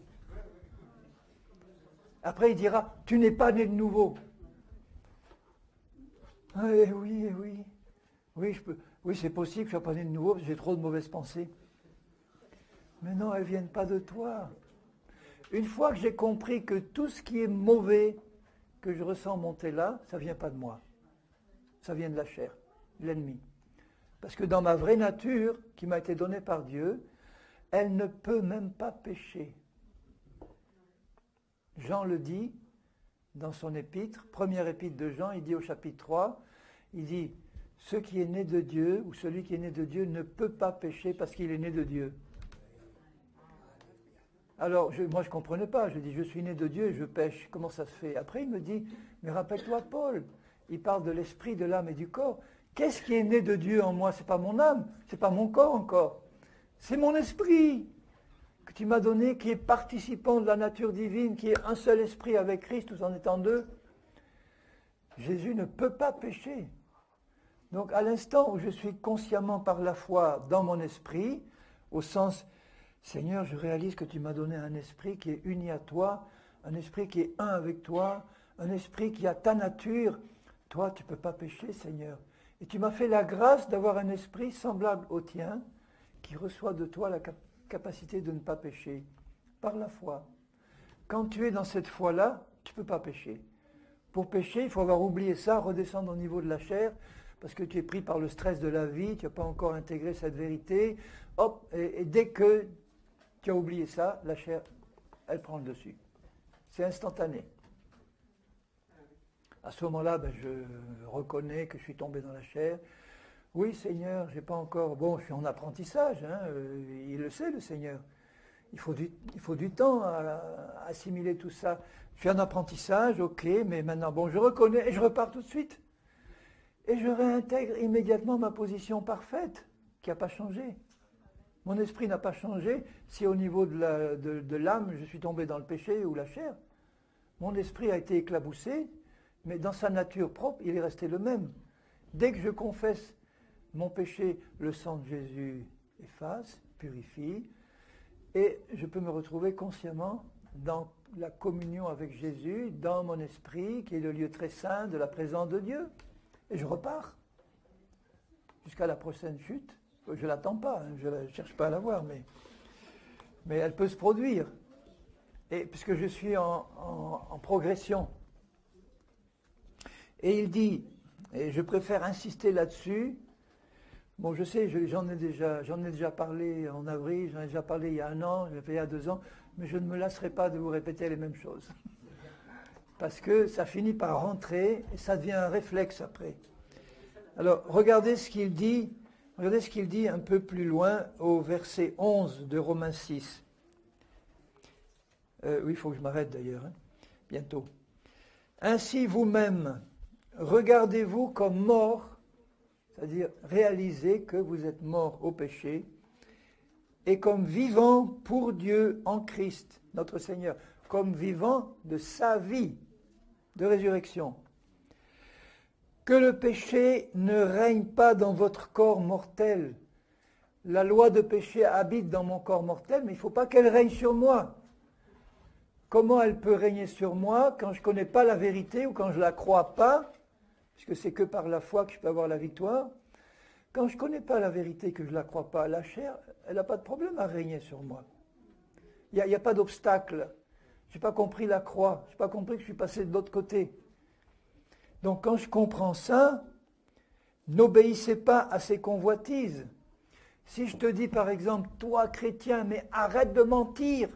Après, il dira « Tu n'es pas né de nouveau. » Oui. Oui, c'est possible que je ne sois pas né de nouveau, parce que j'ai trop de mauvaises pensées. Mais non, elles ne viennent pas de toi. Une fois que j'ai compris que tout ce qui est mauvais, que je ressens monter là, ça ne vient pas de moi. Ça vient de la chair, de l'ennemi. Parce que dans ma vraie nature, qui m'a été donnée par Dieu, elle ne peut même pas pécher. Jean le dit dans son épître, première épître de Jean, il dit au chapitre 3, il dit « Ce qui est né de Dieu, ou celui qui est né de Dieu, ne peut pas pécher parce qu'il est né de Dieu. » Alors, moi je ne comprenais pas, je dis « Je suis né de Dieu et je pêche, comment ça se fait ?» Après il me dit « Mais rappelle-toi Paul, il parle de l'esprit, de l'âme et du corps. Qu'est-ce qui est né de Dieu en moi? Ce n'est pas mon âme, ce n'est pas mon corps encore. C'est mon esprit que tu m'as donné, qui est participant de la nature divine, qui est un seul esprit avec Christ, tout en étant deux. Jésus ne peut pas pécher. Donc à l'instant où je suis consciemment par la foi dans mon esprit, au sens, Seigneur, je réalise que tu m'as donné un esprit qui est uni à toi, un esprit qui est un avec toi, un esprit qui a ta nature. Toi, tu ne peux pas pécher, Seigneur. Et tu m'as fait la grâce d'avoir un esprit semblable au tien, qui reçoit de toi la capacité de ne pas pécher, par la foi. Quand tu es dans cette foi-là, tu ne peux pas pécher. Pour pécher, il faut avoir oublié ça, redescendre au niveau de la chair, parce que tu es pris par le stress de la vie, tu n'as pas encore intégré cette vérité. Hop, et dès que tu as oublié ça, la chair, elle prend le dessus. C'est instantané. À ce moment-là, je reconnais que je suis tombé dans la chair. Oui, Seigneur, j'ai pas encore... Bon, je suis en apprentissage, il le sait, le Seigneur. Il faut du temps à assimiler tout ça. Je suis en apprentissage, ok, mais maintenant, bon, je reconnais et je repars tout de suite. Et je réintègre immédiatement ma position parfaite, qui n'a pas changé. Mon esprit n'a pas changé si au niveau de l'âme, je suis tombé dans le péché ou la chair. Mon esprit a été éclaboussé, mais dans sa nature propre, il est resté le même. Dès que je confesse mon péché, le sang de Jésus efface, purifie, et je peux me retrouver consciemment dans la communion avec Jésus, dans mon esprit, qui est le lieu très saint de la présence de Dieu. Et je repars jusqu'à la prochaine chute. Je ne l'attends pas, je ne cherche pas à la voir, mais elle peut se produire. Et puisque je suis en progression. Et il dit, et je préfère insister là-dessus, bon je sais, j'en ai déjà parlé en avril, j'en ai déjà parlé il y a 1 an, je l'ai fait il y a 2 ans, mais je ne me lasserai pas de vous répéter les mêmes choses. Parce que ça finit par rentrer et ça devient un réflexe après. Alors regardez ce qu'il dit un peu plus loin au verset 11 de Romains 6. Oui, il faut que je m'arrête d'ailleurs, bientôt. Ainsi vous-même, regardez-vous comme morts, c'est-à-dire réalisez que vous êtes morts au péché, et comme vivants pour Dieu en Christ, notre Seigneur, comme vivants de sa vie de résurrection. Que le péché ne règne pas dans votre corps mortel. La loi de péché habite dans mon corps mortel, mais il ne faut pas qu'elle règne sur moi. Comment elle peut régner sur moi quand je ne connais pas la vérité ou quand je ne la crois pas, puisque c'est que par la foi que je peux avoir la victoire. Quand je ne connais pas la vérité, que je ne la crois pas, la chair, elle n'a pas de problème à régner sur moi. Il n'y a pas d'obstacle. Je n'ai pas compris la croix, je n'ai pas compris que je suis passé de l'autre côté. Donc quand je comprends ça, n'obéissez pas à ces convoitises. Si je te dis par exemple, toi chrétien, mais arrête de mentir,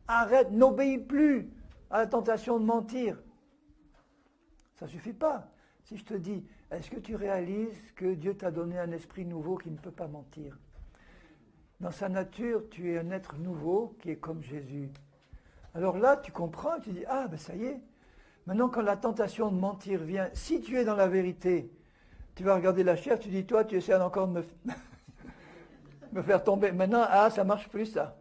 arrête, n'obéis plus à la tentation de mentir. Ça ne suffit pas. Si je te dis, est-ce que tu réalises que Dieu t'a donné un esprit nouveau qui ne peut pas mentir? Dans sa nature, tu es un être nouveau qui est comme Jésus. Alors là, tu comprends, tu dis, ah ben ça y est. Maintenant, quand la tentation de mentir vient, si tu es dans la vérité, tu vas regarder la chair, tu dis, toi, tu essaies encore de me faire tomber. Maintenant, ah, ça ne marche plus ça.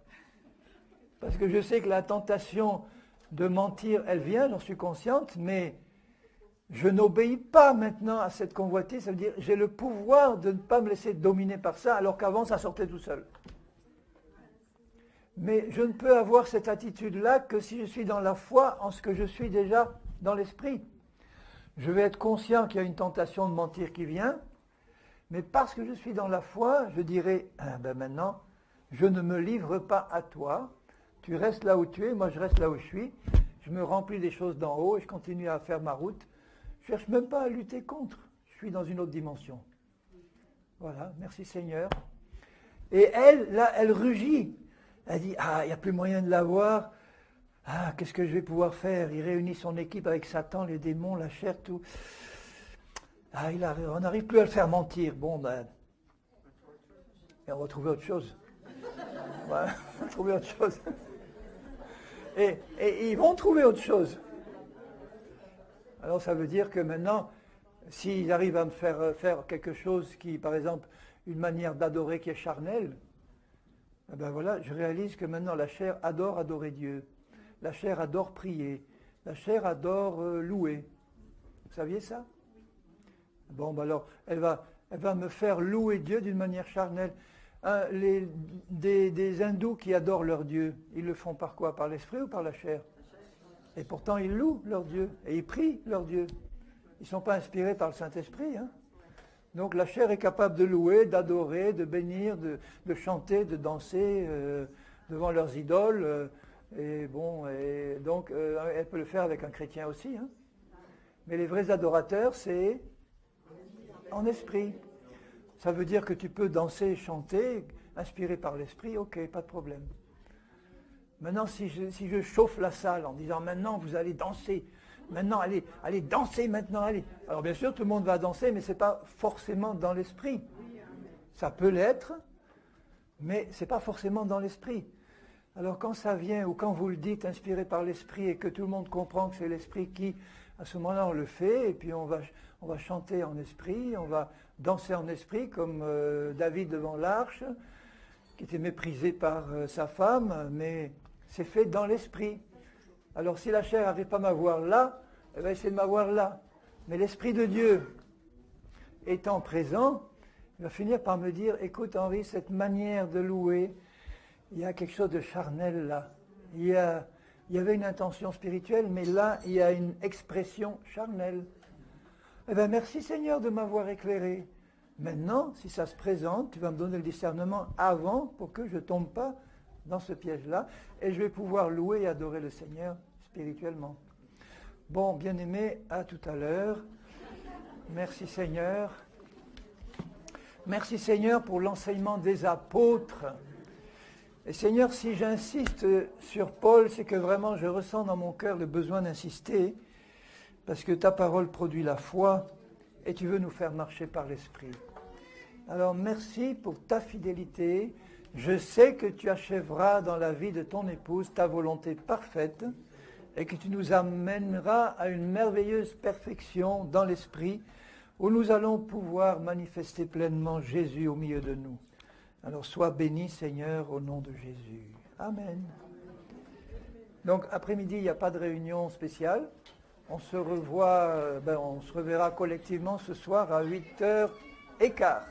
Parce que je sais que la tentation de mentir, elle vient, j'en suis consciente, mais je n'obéis pas maintenant à cette convoitise. Ça veut dire, j'ai le pouvoir de ne pas me laisser dominer par ça, alors qu'avant, ça sortait tout seul. Mais je ne peux avoir cette attitude-là que si je suis dans la foi en ce que je suis déjà dans l'esprit. Je vais être conscient qu'il y a une tentation de mentir qui vient, mais parce que je suis dans la foi, je dirai, ah ben maintenant, je ne me livre pas à toi, tu restes là où tu es, moi je reste là où je suis, je me remplis des choses d'en haut et je continue à faire ma route. Je ne cherche même pas à lutter contre, je suis dans une autre dimension. Voilà, merci Seigneur. Et elle, là, elle rugit. Elle dit, ah, il n'y a plus moyen de l'avoir. Ah, qu'est-ce que je vais pouvoir faire? Il réunit son équipe avec Satan, les démons, la chair, tout. Ah, on n'arrive plus à le faire mentir. Bon, ben, et on va trouver autre chose. Voilà, on va trouver autre chose. Et ils vont trouver autre chose. Alors ça veut dire que maintenant, s'ils arrivent à me faire quelque chose qui, par exemple, une manière d'adorer qui est charnelle, eh ben voilà, je réalise que maintenant la chair adore adorer Dieu. La chair adore prier. La chair adore louer. Vous saviez ça? Bon, ben alors, elle va me faire louer Dieu d'une manière charnelle. Des hindous qui adorent leur Dieu, ils le font par quoi? Par l'esprit ou par la chair? Et pourtant, ils louent leur Dieu. Et ils prient leur Dieu. Ils ne sont pas inspirés par le Saint-Esprit, hein? Donc la chair est capable de louer, d'adorer, de bénir, de chanter, de danser devant leurs idoles. Et donc elle peut le faire avec un chrétien aussi. Hein. Mais les vrais adorateurs, c'est en esprit. Ça veut dire que tu peux danser et chanter, inspiré par l'esprit, ok, pas de problème. Maintenant, si je chauffe la salle en disant maintenant vous allez danser, maintenant, allez danser maintenant, allez. Alors bien sûr, tout le monde va danser, mais ce n'est pas forcément dans l'esprit. Ça peut l'être, mais ce n'est pas forcément dans l'esprit. Alors quand ça vient, ou quand vous le dites, inspiré par l'esprit, et que tout le monde comprend que c'est l'esprit qui, à ce moment-là, on le fait, et puis on va chanter en esprit, on va danser en esprit, comme David devant l'arche, qui était méprisé par sa femme, mais c'est fait dans l'esprit. Alors si la chair n'arrive pas à m'avoir là, elle va essayer de m'avoir là. Mais l'Esprit de Dieu étant présent, il va finir par me dire, écoute Henri, cette manière de louer, il y a quelque chose de charnel là. Il y avait une intention spirituelle, mais là, il y a une expression charnelle. Eh bien, merci Seigneur de m'avoir éclairé. Maintenant, si ça se présente, tu vas me donner le discernement avant pour que je ne tombe pas dans ce piège-là, et je vais pouvoir louer et adorer le Seigneur spirituellement. Bon, bien-aimés, à tout à l'heure. Merci Seigneur. Merci Seigneur pour l'enseignement des apôtres. Et Seigneur, si j'insiste sur Paul, c'est que vraiment je ressens dans mon cœur le besoin d'insister, parce que ta parole produit la foi, et tu veux nous faire marcher par l'Esprit. Alors merci pour ta fidélité. Je sais que tu achèveras dans la vie de ton épouse ta volonté parfaite et que tu nous amèneras à une merveilleuse perfection dans l'esprit où nous allons pouvoir manifester pleinement Jésus au milieu de nous. Alors sois béni Seigneur au nom de Jésus. Amen. Donc après-midi, il n'y a pas de réunion spéciale. On se reverra collectivement ce soir à 8h15.